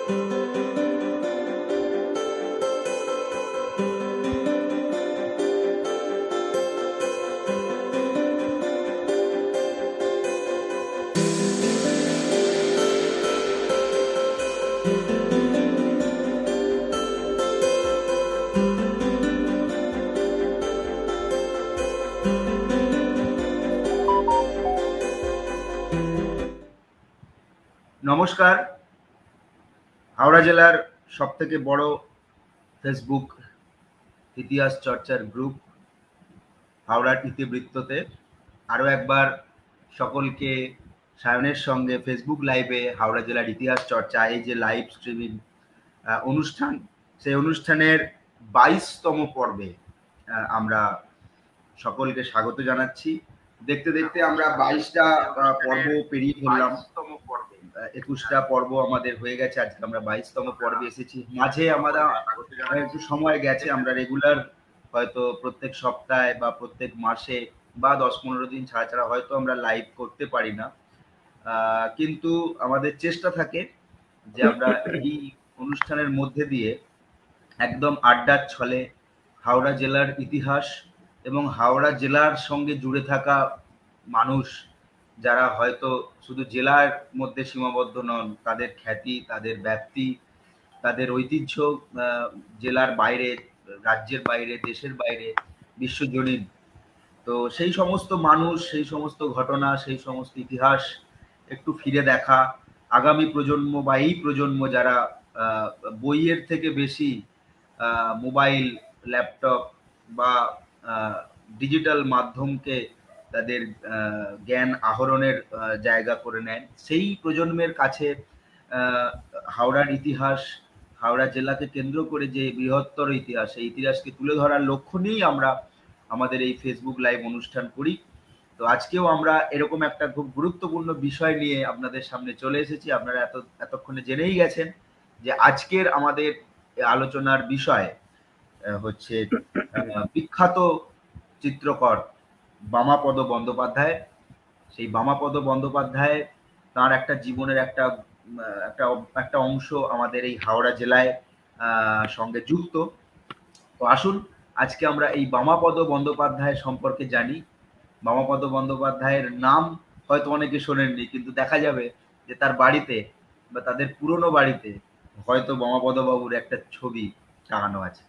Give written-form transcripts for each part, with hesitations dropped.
নমস্কার। হাওড়া জেলার সবথেকে বড় ফেসবুক ইতিহাস চর্চার গ্রুপ হাওড়ার ইতিবৃত্ততে আরও একবার সকলকে সায়নের সঙ্গে ফেসবুক লাইভে হাওড়া জেলার ইতিহাস চর্চা, এই যে লাইভ স্ট্রিমিং অনুষ্ঠান, সেই অনুষ্ঠানের 22তম পর্বে আমরা সকলকে স্বাগত জানাচ্ছি। দেখতে দেখতে আমরা 22টা পর্ব পেরিয়ে ফেললাম। 21টা পর্ব আমাদের হয়ে গেছে, আজকে আমরা 22তম পর্বে এসেছি। মাঝে আমরা একটু সময় গেছে, আমরা রেগুলার হয়তো প্রত্যেক সপ্তাহে বা প্রত্যেক মাসে বা 10-15 দিন ছাড়া ছাড়া হয়তো আমরা লাইভ করতে পারি না, কিন্তু আমাদের চেষ্টা থাকে যে আমরা এই অনুষ্ঠানের মধ্যে দিয়ে একদম আড্ডার ছলে হাওড়া জেলার ইতিহাস এবং হাওড়া জেলার সঙ্গে জুড়ে থাকা মানুষ যারা হয়তো শুধু জেলার মধ্যে সীমাবদ্ধ নন, তাদের খ্যাতি, তাদের ব্যাপ্তি, তাদের ঐতিহ্য জেলার বাইরে, রাজ্যের বাইরে, দেশের বাইরে, বিশ্বজনীন। তো সেই সমস্ত মানুষ, সেই সমস্ত ঘটনা, সেই সমস্ত ইতিহাস একটু ফিরে দেখা, আগামী প্রজন্ম বা এই প্রজন্ম যারা বইয়ের থেকে বেশি মোবাইল, ল্যাপটপ বা ডিজিটাল মাধ্যমকে তাদের জ্ঞান আহরণের জায়গা করে নেন, সেই প্রজন্মের কাছে হাওড়ার ইতিহাস, হাওড়া জেলাকে কেন্দ্র করে যে বৃহত্তর ইতিহাস, এই ইতিহাসকে তুলে ধরার লক্ষ্য নিয়েই আমরা আমাদের এই ফেসবুক লাইভ অনুষ্ঠান করি। তো আজকেও আমরা এরকম একটা খুব গুরুত্বপূর্ণ বিষয় নিয়ে আপনাদের সামনে চলে এসেছি। আপনারা এতক্ষণে জেনেই গেছেন যে আজকের আমাদের আলোচনার বিষয় হচ্ছে বিখ্যাত চিত্রকর বামাপদ বন্দ্যোপাধ্যায়। সেই বামাপদ বন্দ্যোপাধ্যায় তার একটা জীবনের একটা অংশ আমাদের এই হাওড়া জেলায় সঙ্গে যুক্ত। তো আসুন আজকে আমরা এই বামাপদ বন্দ্যোপাধ্যায় সম্পর্কে জানি। বামাপদ বন্দ্যোপাধ্যায়ের নাম হয়তো অনেকে শোনেননি, কিন্তু দেখা যাবে যে তার বাড়িতে বা তাদের পুরনো বাড়িতে হয়তো বামাপদ বাবুর একটা ছবি টাঙানো আছে।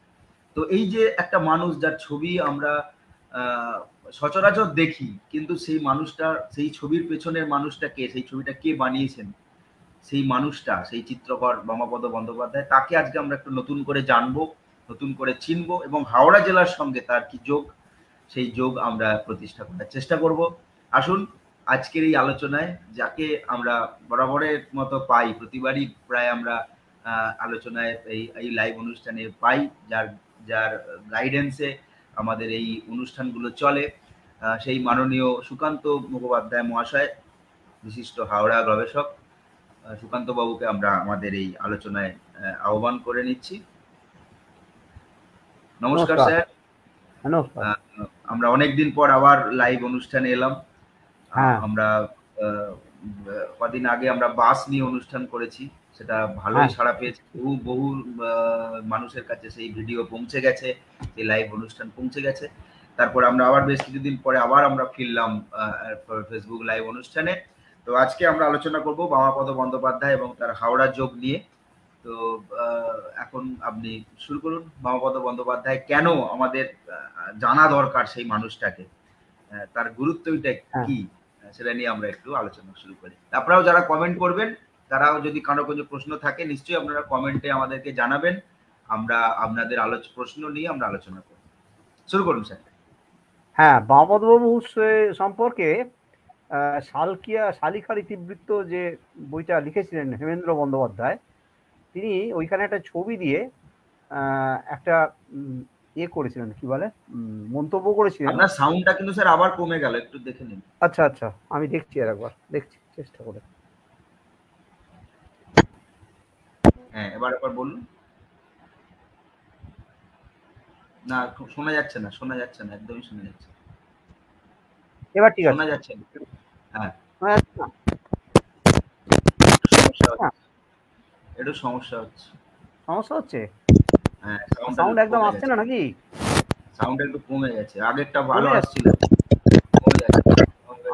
তো এই যে একটা মানুষ যার ছবি আমরা সচরাচর দেখি, কিন্তু সেই মানুষটা, সেই ছবির পেছনের মানুষটা কে, সেই ছবিটা কে বানিয়েছেন, সেই মানুষটা, সেই চিত্রকর বামাপদ বন্দ্যোপাধ্যায়, তাকে আজকে আমরা একটু নতুন করে জানবো, নতুন করে চিনবো এবং হাওড়া জেলার সঙ্গে তার কি যোগ, সেই যোগ আমরা প্রতিষ্ঠা করার চেষ্টা করব। আসুন আজকের এই আলোচনায়, যাকে আমরা বরাবরের মতো পাই, প্রতিবারই প্রায় আমরা আলোচনায় এই লাইভ অনুষ্ঠানে পাই, যার গাইডেন্সে আমাদের এই অনুষ্ঠানগুলো চলে, সেই মাননীয় সুকান্ত মুখোপাধ্যায় মহাশয়, বিশিষ্ট হাওড়া গবেষক। সুকান্ত বাবুকে আমরা আমাদের এই আলোচনায় আহ্বান করে নিচ্ছি। নমস্কার স্যার। আমরা অনেকদিন পর আবার লাইভ অনুষ্ঠানে এলাম। আমরা কদিন আগে আমরা বাস নিয়ে অনুষ্ঠান করেছি, সেটা ভালোই সাড়া পেয়েছে, বহু মানুষের কাছে সেই ভিডিও পৌঁছে গেছে, সেই লাইভ অনুষ্ঠান পৌঁছে গেছে। তারপর আমরা আবার বেশ কিছুদিন পরে আবার আমরা ফিরলাম ফেসবুক লাইভ অনুষ্ঠানে। তো আজকে আমরা আলোচনা করব বামাপদ বন্দ্যোপাধ্যায় এবং তার হাওড়া যোগ নিয়ে। তো এখন আপনি শুরু করুন। বামাপদ বন্দ্যোপাধ্যায় কেন আমাদের জানা দরকার, সেই মানুষটাকে, তার গুরুত্বটা কি, সেটা নিয়ে আমরা একটু আলোচনা শুরু করি। আপনারাও যারা কমেন্ট করবেন, তারাও যদি কারো কোনো প্রশ্ন থাকে, নিশ্চয়ই আপনারা কমেন্টে আমাদেরকে জানাবেন। আমরা আপনাদের প্রশ্ন নিয়ে আমরা আলোচনা করব। শুরু করুন স্যার। হ্যাঁ, বামাপদবাবু সম্পর্কে শালিখার ইতিবৃত্ত যে বইটা লিখেছিলেন হেমেন্দ্র বন্দ্যোপাধ্যায়, তিনি ওইখানে একটা ছবি দিয়ে একটা করেছিলেন, কি বলে, মন্তব্য করেছিলেন। আপনার সাউন্ডটা কিন্তু স্যার আবার কমে গেল, একটু দেখে নিন। আচ্ছা আচ্ছা, আমি দেখছি, আর একবার দেখছি, চেষ্টা করে। হ্যাঁ, এবার বলুন। না, শোনা যাচ্ছে না, একদমই শোনা যাচ্ছে। এবার ঠিক আছে, শোনা যাচ্ছে। হ্যাঁ, একটু সমস্যা হচ্ছে। সমস্যা হচ্ছে? হ্যাঁ, সাউন্ড একদম আসছে না নাকি? সাউন্ড একটু কমে গেছে, আগেরটা ভালো কমে যাচ্ছে? আসছিল, কমে যাচ্ছে।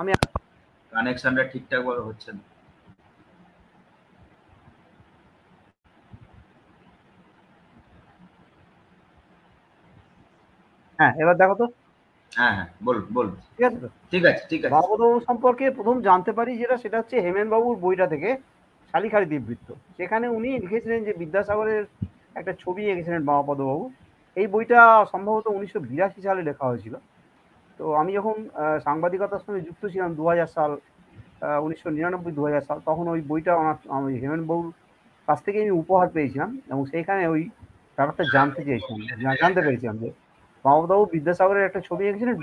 আমি কানেকশনটা ঠিকঠাক ভাবে হচ্ছে না। হ্যাঁ, এবার দেখো তো। হ্যাঁ হ্যাঁ, বলুন বলুন। ঠিক আছে তো? ঠিক আছে ঠিক আছে। বাবুবাবু সম্পর্কে প্রথম জানতে পারি সেটা হচ্ছে হেমেন বাবুর বইটা থেকে, শালিখারি দ্বীপবৃত্ত। সেখানে উনি লিখেছিলেন যে বিদ্যাসাগরের একটা ছবি এঁকেছিলেন বাবু। এই বইটা সম্ভবত 1982 সালে লেখা হয়েছিল। তো আমি যখন সাংবাদিকতার সঙ্গে যুক্ত ছিলাম 2000 সাল, 1999-2000 সাল, তখন ওই বইটা আমি হেমেন বাবুর কাছ থেকে আমি উপহার পেয়েছিলাম, এবং সেইখানে ওই ব্যাপারটা জানতে পেরেছিলাম যে বাবু বিদ্যাসাগরের একটা ছবি এঁকেছিলেন।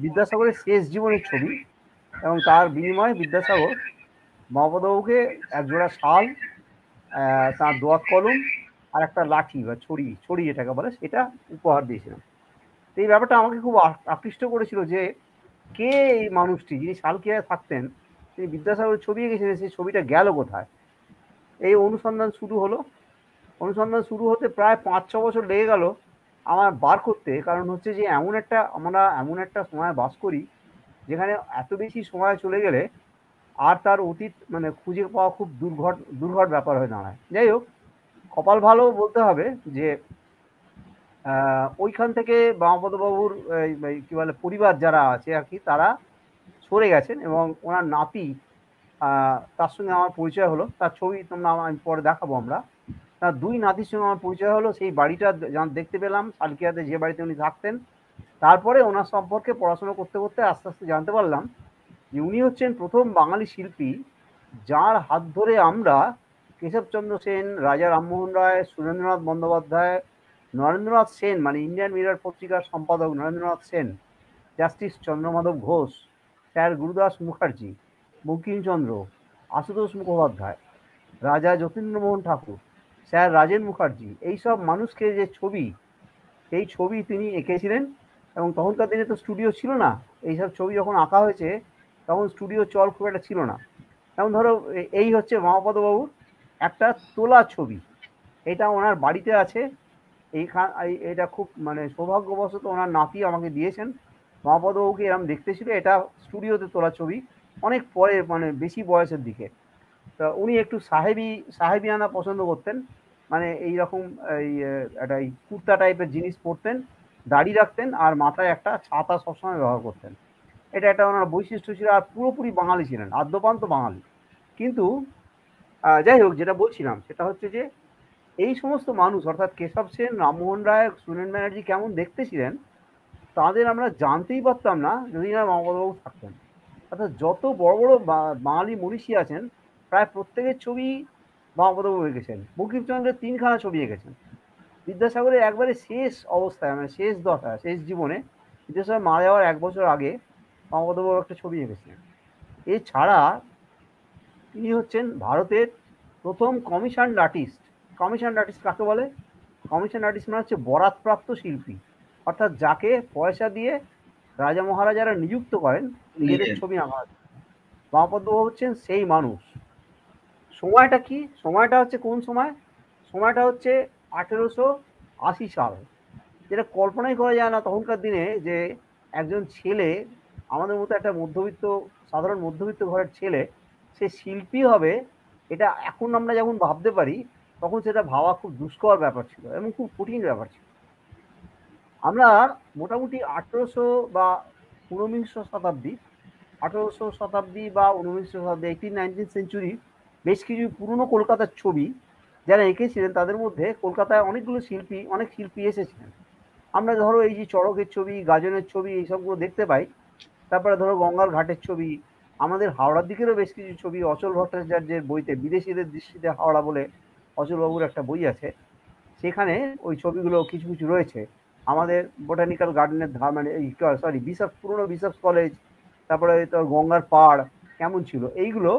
বিদ্যাসাগরের শেষ জীবনের ছবি, এবং তার বিনিময়ে বিদ্যাসাগর মহাপদবাবুকে একজোড়া শাল, তার দোয়াত কলম, আর একটা লাঠি বা ছড়ি ছড়ি যেটাকে বলে, সেটা উপহার দিয়েছিলেন। তো এই ব্যাপারটা আমাকে খুব আকৃষ্ট করেছিল যে কে এই মানুষটি যিনি শালকিয়ায় থাকতেন, তিনি বিদ্যাসাগরের ছবি এঁকেছিলেন, সেই ছবিটা গেল কোথায়। এই অনুসন্ধান শুরু হতে প্রায় 5-6 বছর লেগে গেল আমার বার করতে। কারণ হচ্ছে যে আমরা এমন একটা সময় বাস করি যেখানে এত বেশি সময় চলে গেলে আর তার অতীত মানে খুঁজে পাওয়া খুব দুর্ঘট ব্যাপার হয়ে দাঁড়ায়। যাই হোক, কপাল ভালো বলতে হবে যে ওইখান থেকে বামাপদবাবুর কি বলে পরিবার যারা আছে আর কি, তারা সরে গেছেন, এবং ওনার নাতি, তার সঙ্গে আমার পরিচয় হলো। তার ছবি আমি পরে দেখাবো আমরা। তার দুই নাতির সঙ্গে আমার পরিচয় হলো, সেই বাড়িটা দেখতে পেলাম, শালকিয়াতে যে বাড়িতে উনি থাকতেন। তারপরে ওনার সম্পর্কে পড়াশোনা করতে করতে আস্তে আস্তে জানতে পারলাম যে উনি হচ্ছেন প্রথম বাঙালি শিল্পী যার হাত ধরে আমরা কেশবচন্দ্র সেন, রাজা রামমোহন রায়, সুরেন্দ্রনাথ বন্দ্যোপাধ্যায়, নরেন্দ্রনাথ সেন মানে ইন্ডিয়ান মিরর পত্রিকার সম্পাদক নরেন্দ্রনাথ সেন, জাস্টিস চন্দ্রমাধব ঘোষ, স্যার গুরুদাস মুখার্জি, বঙ্কিমচন্দ্র, আশুতোষ মুখোপাধ্যায়, রাজা যতীন্দ্রমোহন ঠাকুর, স্যার রাজেন মুখার্জি, এইসব মানুষকে যে ছবি, সেই ছবি তিনি এঁকেছিলেন। এবং তখনকার দিনে তো স্টুডিও ছিল না। এইসব ছবি যখন আঁকা হয়েছে তখন স্টুডিও চল খুব একটা ছিল না। যেমন ধরো, এই হচ্ছে মহাপদবাবুর একটা তোলা ছবি, এটা ওনার বাড়িতে আছে। এটা খুব মানে সৌভাগ্যবশত ওনার নাতি আমাকে দিয়েছেন। মহাপদবাবুকে এরম দেখতে ছিল, এটা স্টুডিওতে তোলা ছবি, অনেক পরে মানে বেশি বয়সের দিকে। তা উনি একটু সাহেবিয়ানা পছন্দ করতেন, মানে এইরকম একটা কুর্তা টাইপের জিনিস পরতেন, দাড়ি রাখতেন, আর মাথায় একটা ছাতা সবসময় ব্যবহার করতেন। এটা একটা ওনার বৈশিষ্ট্য ছিল, আর পুরোপুরি বাঙালি ছিলেন, আদ্যপান্ত বাঙালি। কিন্তু যাই হোক, যেটা বলছিলাম সেটা হচ্ছে যে এই সমস্ত মানুষ অর্থাৎ কেশব সেন, রামমোহন রায়, সুরেন ব্যানার্জি কেমন দেখতে ছিলেন তাদের আমরা জানতেই পারতাম না যদি না মমতাবাবু থাকতেন। অর্থাৎ যত বড় বড় বাঙালি মনীষী আছেন প্রায় প্রত্যেকের ছবি মমতাবাবু এঁকেছেন। বঙ্কিমচন্দ্রের 3খানা ছবি এঁকেছেন। বিদ্যাসাগরের একবারে শেষ অবস্থায় মানে শেষ দশা, শেষ জীবনে, বিদ্যাসাগর মারা যাওয়ার 1 বছর আগে মমতাবাবু একটা ছবি এঁকেছিলেন। এছাড়া তিনি হচ্ছেন ভারতের প্রথম কমিশনড আর্টিস্ট। কমিশনড আর্টিস্ট কাকে বলে? কমিশন আর্টিস্ট মানে হচ্ছে বরাতপ্রাপ্ত শিল্পী, অর্থাৎ যাকে পয়সা দিয়ে রাজা মহারাজারা নিযুক্ত করেন নিজেদের নিজের। ছবি আঁকার। বামপদবাবু হচ্ছেন সেই মানুষ। সময়টা কি? সময়টা হচ্ছে কোন সময়? সময়টা হচ্ছে 1880 সাল, যেটা কল্পনাই করা যায় না তখনকার দিনে যে একজন ছেলে, আমাদের মতো একটা সাধারণ মধ্যবিত্ত ঘরের ছেলে, সে শিল্পী হবে, এটা এখন আমরা যেমন ভাবতে পারি তখন সেটা ভাবা খুব দুষ্কর ব্যাপার ছিল এবং খুব কঠিন ব্যাপার ছিল। আমরা মোটামুটি 1800 বা ঊনবিংশ শতাব্দী, 1800 শতাব্দী বা ঊনবিংশ শতাব্দী, 18-19 সেঞ্চুরি বেশ কিছু পুরনো কলকাতার ছবি যারা এঁকেছিলেন, তাদের মধ্যে কলকাতায় অনেক শিল্পী এসেছিলেন। আমরা ধরো এই যে চড়কের ছবি, গাজনের ছবি, এইসবগুলো দেখতে পাই। তারপরে ধরো গঙ্গার ঘাটের ছবি, আমাদের হাওড়ার দিকেরও বেশ কিছু ছবি, অচল ভট্টাচার্যের বইতে বিদেশিদের দৃষ্টিতে হাওড়া বলে অচলবাবুর একটা বই আছে, সেখানে ওই ছবিগুলো কিছু কিছু রয়েছে। আমাদের বোটানিক্যাল গার্ডেনের মানে পুরনো বিশপস কলেজ, তারপরে তোর গঙ্গার পাড় কেমন ছিল, এইগুলো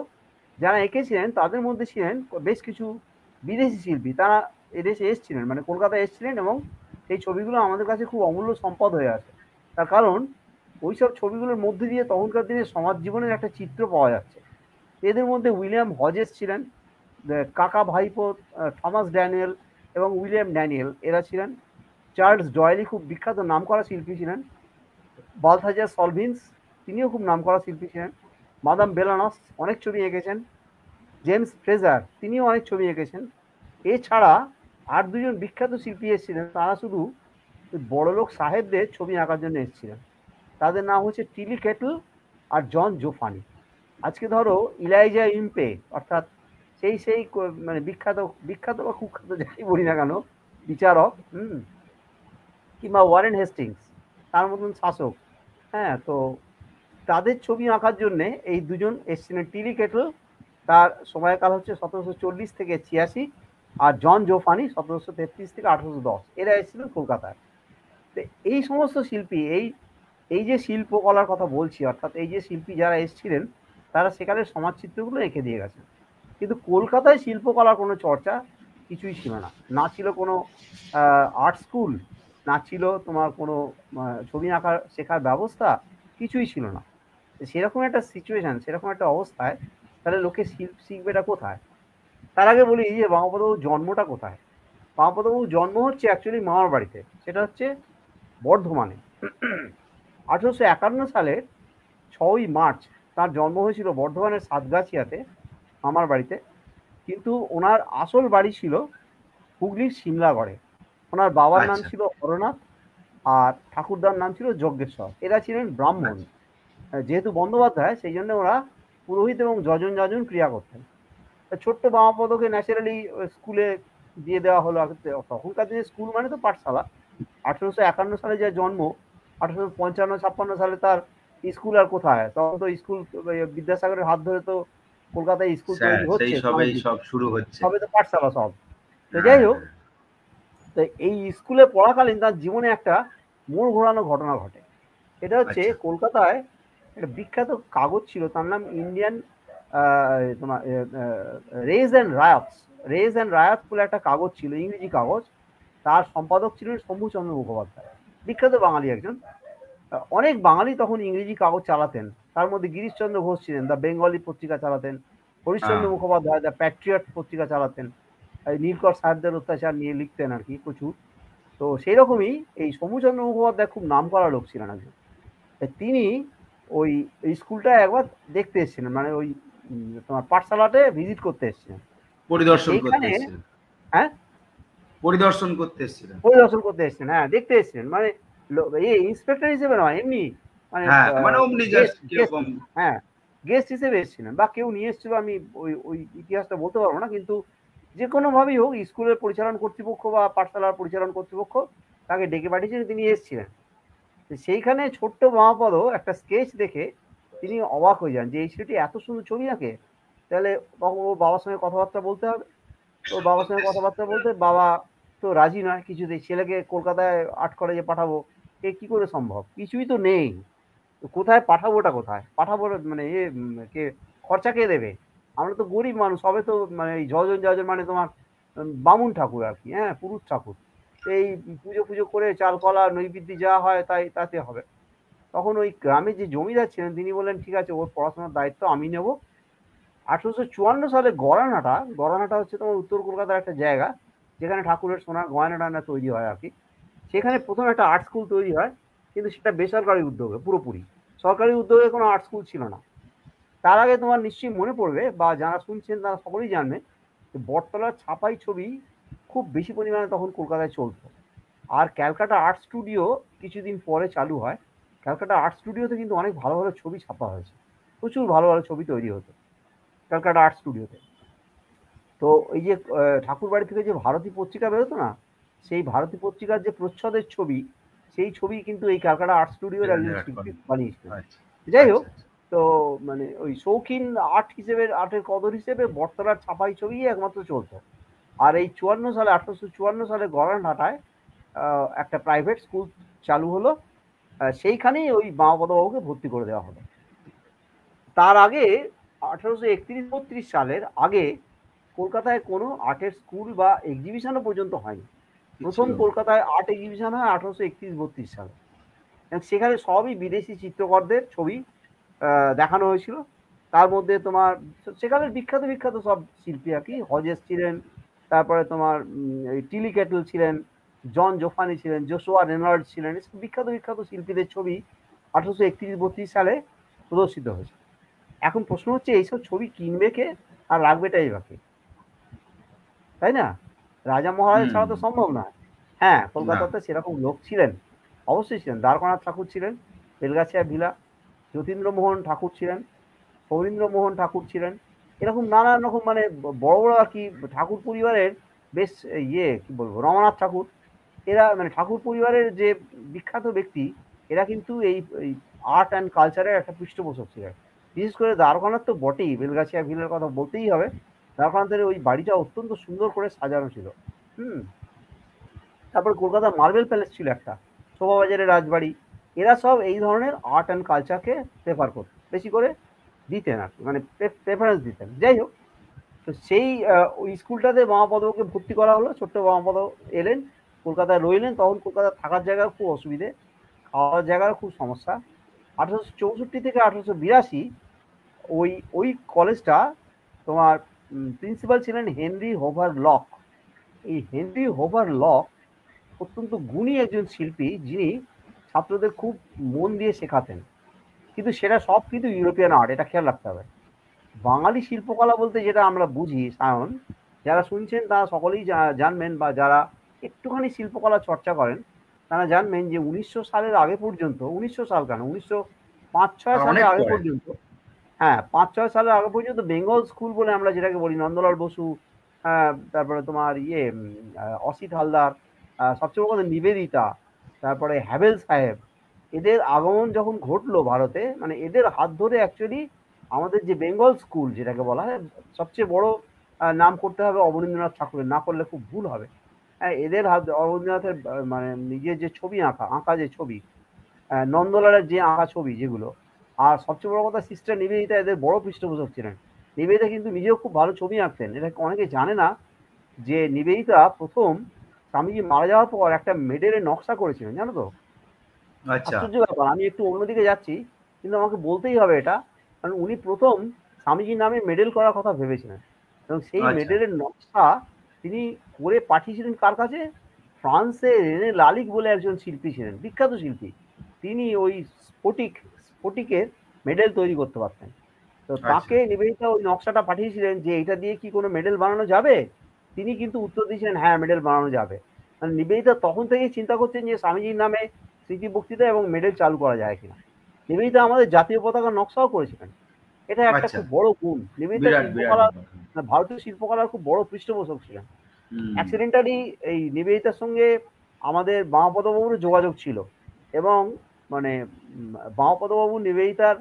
যারা এঁকেছিলেন তাদের মধ্যে ছিলেন বেশ কিছু বিদেশি শিল্পী। তারা এদেশে এসেছিলেন, মানে কলকাতায় এসেছিলেন, এবং সেই ছবিগুলো আমাদের কাছে খুব অমূল্য সম্পদ হয়ে আছে। তার কারণ ওই সব ছবিগুলোর মধ্যে দিয়ে তখনকার দিনে সমাজ জীবনের একটা চিত্র পাওয়া যাচ্ছে। এদের মধ্যে উইলিয়াম হজেস ছিলেন, কাকা ভাইপো থমাস ড্যানিয়েল এবং উইলিয়াম ড্যানিয়েল এরা ছিলেন। চার্লস ডয়েলি খুব বিখ্যাত নামকরা শিল্পী ছিলেন। বালথাজার সলভিন্স তিনিও খুব নামকরা শিল্পী ছিলেন। মাদাম বেলানস অনেক ছবি এঁকেছেন। জেমস ফ্রেজার তিনিও অনেক ছবি এঁকেছেন। এছাড়া আর দুজন বিখ্যাত শিল্পী এসেছিলেন, তারা শুধু বড়লোক সাহেবদের ছবি আঁকার জন্য এসেছিলেন। তাদের নাম হচ্ছে টিলি কেটল আর জন জোফানি। আজকে ধরো ইলাইজা ইম্পে, অর্থাৎ সেই মানে বিখ্যাত বিখ্যাত বা কুখ্যাত যাই বলি না কেন বিচারক, কিংবা ওয়ারেন হেস্টিংস তার মতন শাসক, হ্যাঁ, তো তাদের ছবি আঁকার জন্যে এই দুজন এসেছিলেন। টিলি কেটল, তার সময়কাল হচ্ছে 1740 থেকে 86, আর জন জোফানি 1733 থেকে 1810। এরা এসেছিলেন কলকাতায়। তো এই সমস্ত শিল্পী, এই যে শিল্পকলার কথা বলছি, অর্থাৎ এই যে শিল্পী যারা এসেছিলেন তারা সেখানে সমাজচিত্রগুলো এঁকে দিয়ে গেছেন। কিন্তু কলকাতায় শিল্পকলার কোনো চর্চা কিছুই ছিল না। না ছিল কোনো আর্ট স্কুল, না ছিল তোমার কোনো ছবি আঁকার শেখার ব্যবস্থা, কিছুই ছিল না। সেরকম একটা সিচুয়েশন, সেরকম একটা অবস্থায় তাহলে লোকে শিখবেটা কোথায়? তার আগে বলি যে বামাপদবাবুর জন্মটা কোথায়। বামাপদবাবুর জন্ম হচ্ছে অ্যাকচুয়ালি মামার বাড়িতে, সেটা হচ্ছে বর্ধমানে। 1851 সালের 6ই মার্চ তার জন্ম হয়েছিল বর্ধমানের সাতগাছিয়াতে মামার বাড়িতে। কিন্তু ওনার আসল বাড়ি ছিল হুগলির সিমলাগড়ে। ওনার বাবার নাম ছিল হরনাথ আর ঠাকুরদার নাম ছিল যজ্ঞেশ্বর। এরা ছিলেন ব্রাহ্মণ। যেহেতু বন্দ্যোপাধ্যায়, সেই জন্য ওরা পুরোহিত এবং যজন যাজন ক্রিয়া করতেন। ছোট্ট বামাপদকে ন্যাচারালি স্কুলে দিয়ে দেওয়া হলো। তখনকার দিনে স্কুল মানে তো পাঠশালা। 1851 সালে যে জন্ম, 1855-56 সালে তার স্কুল আর কোথায়? তখন তো স্কুল বিদ্যাসাগরের হাত ধরে তো কলকাতায় স্কুল তৈরি হচ্ছে, সব শুরু হচ্ছে, সবে তো পাঠশালা সব। তো যাই হোক, তো এই স্কুলে পড়াকালীন তার জীবনে একটা মোড় ঘোরানো ঘটনা ঘটে। এটা হচ্ছে কলকাতায় একটা বিখ্যাত কাগজ ছিল, তার নাম ইন্ডিয়ান তোমার rage and riots. Rage and riots বলে একটা কাগজ ছিল, ইংরেজি কাগজ। তার সম্পাদক ছিলেন শম্ভুচন্দ্র মুখোপাধ্যায়, বিখ্যাত বাঙালি একজন। অনেক বাঙালি তখন ইংরেজি কাগজ চালাতেন। তার মধ্যে গিরিশচন্দ্র ঘোষ ছিলেন, দ্য বেঙ্গলি পত্রিকা চালাতেন। হরিশচন্দ্র মুখোপাধ্যায় দ্য প্যাট্রিয়ট পত্রিকা চালাতেন। নীলকর সাহেবদের অত্যাচার নিয়ে লিখতেন আর কি প্রচুর। তো সেই রকমই এই শম্ভুচন্দ্র মুখোপাধ্যায় খুব নাম করা লোক ছিলেন একজন। তিনি ওই স্কুলটা একবার দেখতে এসেছিলেন, মানে ওই তোমার পাঠশালাতে ভিজিট করতে এসেছিলেন, পরিদর্শন করতে এসেছিলেন। হ্যাঁ, পরিদর্শন করতে এসেছিলেন, হ্যাঁ, দেখতে এসেছিলেন। মানে ইন্সপেক্টর হিসেবে নয়, এমনি মানে হ্যাঁ, গেস্ট হিসেবে এসেছিলেন, বা কেউ নিয়ে এসেছিল, আমি ওই ইতিহাসটা বলতে পারবো না। কিন্তু যে কোনো ভাবেই হোক, স্কুলের পরিচালন কর্তৃপক্ষ বা পাঠশালার পরিচালন কর্তৃপক্ষ তাকে ডেকে পাঠিয়েছিলেন, তিনি এসেছিলেন। সেইখানে ছোট্ট বামাপদ একটা স্কেচ দেখে তিনি অবাক হয়ে যান যে এই ছেলেটি এত সুন্দর ছবি আঁকে। তাহলে তখন ও বাবার সঙ্গে কথাবার্তা বলতে হবে। তো বাবার সঙ্গে কথাবার্তা বলতে বাবা তো রাজি নয় কিছুতেই। ছেলেকে কলকাতায় আর্ট কলেজে পাঠাবো, এ কি করে সম্ভব? কিছুই তো নেই, কোথায় পাঠাবোটা, কোথায় পাঠাবো, মানে কে খরচা কে দেবে? আমরা তো গরিব মানুষ, সবে তো মানে এই যজন যজন মানে তোমার বামুন ঠাকুর আর কি, হ্যাঁ, পুরুষ ঠাকুর। এই পুজো পুজো করে চাল কলা নৈবেদ্য যা হয় তাতে হবে। তখন ওই গ্রামে যে জমিদার ছিলেন তিনি বললেন, ঠিক আছে, ওর পড়াশোনার দায়িত্ব আমি নেব। 1854 সালে গড়ানাটা হচ্ছে তোমার উত্তর কলকাতার একটা জায়গা যেখানে ঠাকুরের সোনার গয়না টয়না তৈরি হয় আর কি। সেখানে প্রথম একটা আর্ট স্কুল তৈরি হয়, কিন্তু সেটা বেসরকারি উদ্যোগে, পুরোপুরি সরকারি উদ্যোগে কোনো আর্ট স্কুল ছিল না। তার আগে তোমার নিশ্চয়ই মনে পড়বে, বা যারা শুনছেন তারা সকলেই জানবে, যে বটতলার ছাপাই ছবি খুব বেশি পরিমাণে তখন কলকাতায় চলতো। আর ক্যালকাটা আর্ট স্টুডিও কিছুদিন পরে চালু হয়। ক্যালকাটা আর্ট স্টুডিওতে কিন্তু অনেক ভালো ভালো ছবি ছাপা হয়েছে, প্রচুর ভালো ভালো ছবি তৈরি হতো ক্যালকাটা আর্ট স্টুডিওতে। তো এই যে ঠাকুর বাড়ি থেকে যে ভারতী পত্রিকা বেরোতো না, সেই ভারতী পত্রিকার যে প্রচ্ছদের ছবি, সেই ছবি কিন্তু এই ক্যালকাটা আর্ট স্টুডিওর একজন শিল্পী বানিয়েছিলেন। যাই হোক, তো মানে ওই শৌখিন আর্ট হিসেবে, আর্টের কদর হিসেবে বটতলার ছাপাই ছবি একমাত্র চলতো। আর এই 1854 সালে গড়ানহাটায় একটা প্রাইভেট স্কুল চালু হলো। সেইখানেই ওই বামাপদবাবুকে ভর্তি করে দেওয়া হলো। তার আগে 1831-32 সালের আগে কলকাতায় কোনো আর্টের স্কুল বা এক্সিবিশনও পর্যন্ত হয়নি। প্রথম কলকাতায় আর্ট এক্সিবিশন হয় 1831-32 সালে। সেখানে সবই বিদেশি চিত্রকরদের ছবি দেখানো হয়েছিল। তার মধ্যে তোমার সেখানে বিখ্যাত বিখ্যাত সব শিল্পী আর কি, হজেস ছিলেন, তারপরে তোমার টিলি ক্যাটল ছিলেন, জন জোফানি ছিলেন, জোশুয়া রেনল্ড ছিলেন, এসব বিখ্যাত বিখ্যাত শিল্পীদের ছবি 1831-32 সালে প্রদর্শিত হয়েছে। এখন প্রশ্ন হচ্ছে এইসব ছবি কিনবে কে আর রাখবেটাই বা কে, তাই না? রাজা মহারাজা ছাড়া তো সম্ভব না। হ্যাঁ, কলকাতাতে সেরকম লোক ছিলেন, অবশ্যই ছিলেন। দ্বারকানাথ ঠাকুর ছিলেন, বেলগাছিয়া ভিলা, যতীন্দ্রমোহন ঠাকুর ছিলেন, সৌরীন্দ্রমোহন ঠাকুর ছিলেন, এরকম নানান রকম মানে বড় বড় আর কি ঠাকুর পরিবারের বেশ কি বলবো, রমানাথ ঠাকুর, এরা মানে ঠাকুর পরিবারের যে বিখ্যাত ব্যক্তি, এরা কিন্তু এই আর্ট অ্যান্ড কালচারের একটা পৃষ্ঠপোষক ছিলেন। বিশেষ করে দ্বারকানাথ তো বটেই, বেলগাছিয়া ভিলের কথা বলতেই হবে। দ্বারকানাথের ওই বাড়িটা অত্যন্ত সুন্দর করে সাজানো ছিল। তারপর কলকাতা মার্বেল প্যালেস ছিল একটা, শোভাবাজারের রাজবাড়ি, এরা সব এই ধরনের আর্ট অ্যান্ড কালচারকে প্রেফার করত, বেশি করে দিতেন আর কি, মানে প্রেফারেন্স দিতেন। যাই হোক, তো সেই ওই স্কুলটাতে বামাপদকে ভর্তি করা হলো। ছোট্ট বামাপদ এলেন, কলকাতায় রইলেন। তখন কলকাতায় থাকার জায়গার খুব অসুবিধে, খাওয়ার জায়গার খুব সমস্যা। 1864 থেকে 1882 ওই ওই কলেজটা তোমার প্রিন্সিপাল ছিলেন হেনরি হোভার লক। এই হেনরি হোভার লক অত্যন্ত গুণী একজন শিল্পী, যিনি ছাত্রদের খুব মন দিয়ে শেখাতেন। কিন্তু সেটা সব কিন্তু ইউরোপিয়ান আর্ট, এটা খেয়াল রাখতে হবে। বাঙালি শিল্পকলা বলতে যেটা আমরা বুঝি সায়ন, যারা শুনছেন তারা সকলেই জানবেন, বা যারা একটুখানি শিল্পকলা চর্চা করেন তারা জানবেন যে 1900 সালের আগে পর্যন্ত, 1900 সাল কেন, 1905-06 সালের আগে পর্যন্ত, হ্যাঁ 5-6 সালের আগে পর্যন্ত বেঙ্গল স্কুল বলে আমরা যেটাকে বলি, নন্দলাল বসু, তারপরে তোমার অসিত হালদার, সবচেয়ে বড় কথা নিবেদিতা, তারপরে হ্যাভেল সাহেব, এদের আগমন যখন ঘটলো ভারতে, মানে এদের হাত ধরে অ্যাকচুয়ালি আমাদের যে বেঙ্গল স্কুল যেটাকে বলা হয়, সবচেয়ে বড় নাম করতে হবে অবনীন্দ্রনাথ ঠাকুরের, না করলে খুব ভুল হবে। হ্যাঁ, এদের হাত, অবনীন্দ্রনাথের মানে নিজের যে ছবি আঁকা যে ছবি, নন্দলালের যে আঁকা ছবি যেগুলো, আর সবচেয়ে বড় কথা সিস্টার নিবেদিতা এদের বড় পৃষ্ঠপোষক ছিলেন। নিবেদিতা কিন্তু নিজেও খুব ভালো ছবি আঁকতেন, এটা অনেকে জানে না যে নিবেদিতা প্রথম স্বামীজি মারা যাওয়ার পর একটা মেডেলের নকশা করেছিলেন, জানো তো? আশ্চর্য ব্যাপার, আমি একটু অন্যদিকে যাচ্ছি কিন্তু আমাকে বলতেই হবে এটা, কারণ উনি প্রথম স্বামীজির নামে মেডেল করার কথা ভেবেছিলেন, এবং সেই মেডেলের নকশা তিনি করে পাঠিয়েছিলেন কার কাছে? ফ্রান্সে রেনে লালিক বলে একজন শিল্পী ছিলেন, বিখ্যাত শিল্পী। তিনি ওই স্ফটিকের মেডেল তৈরি করতে পারতেন। তো তাকে নিবেদিতা ওই নকশাটা পাঠিয়েছিলেন যে এটা দিয়ে কি কোনো মেডেল বানানো যাবে? তিনি কিন্তু উত্তর দিয়েছিলেন হ্যাঁ, মেডেল বানানো যাবে। মানে নিবেদিতা তখন থেকেই চিন্তা করছেন যে স্বামীজির নামে স্মৃতি বক্তৃতা এবং মেডেল চালু করা যায় কিনা। নিবেদিতা আমাদের জাতীয় পতাকার নকশাও করেছিলেন, এটা একটা খুব বড় গুণ। নিবেদিতা শিল্পকলা, ভারতীয় শিল্পকলার খুব বড় পৃষ্ঠপোষক ছিলেন। অ্যাক্সিডেন্টালি এই নিবেদিতার সঙ্গে আমাদের বামাপদবাবুর যোগাযোগ ছিল, এবং মানে বামাপদবাবু নিবেদিতার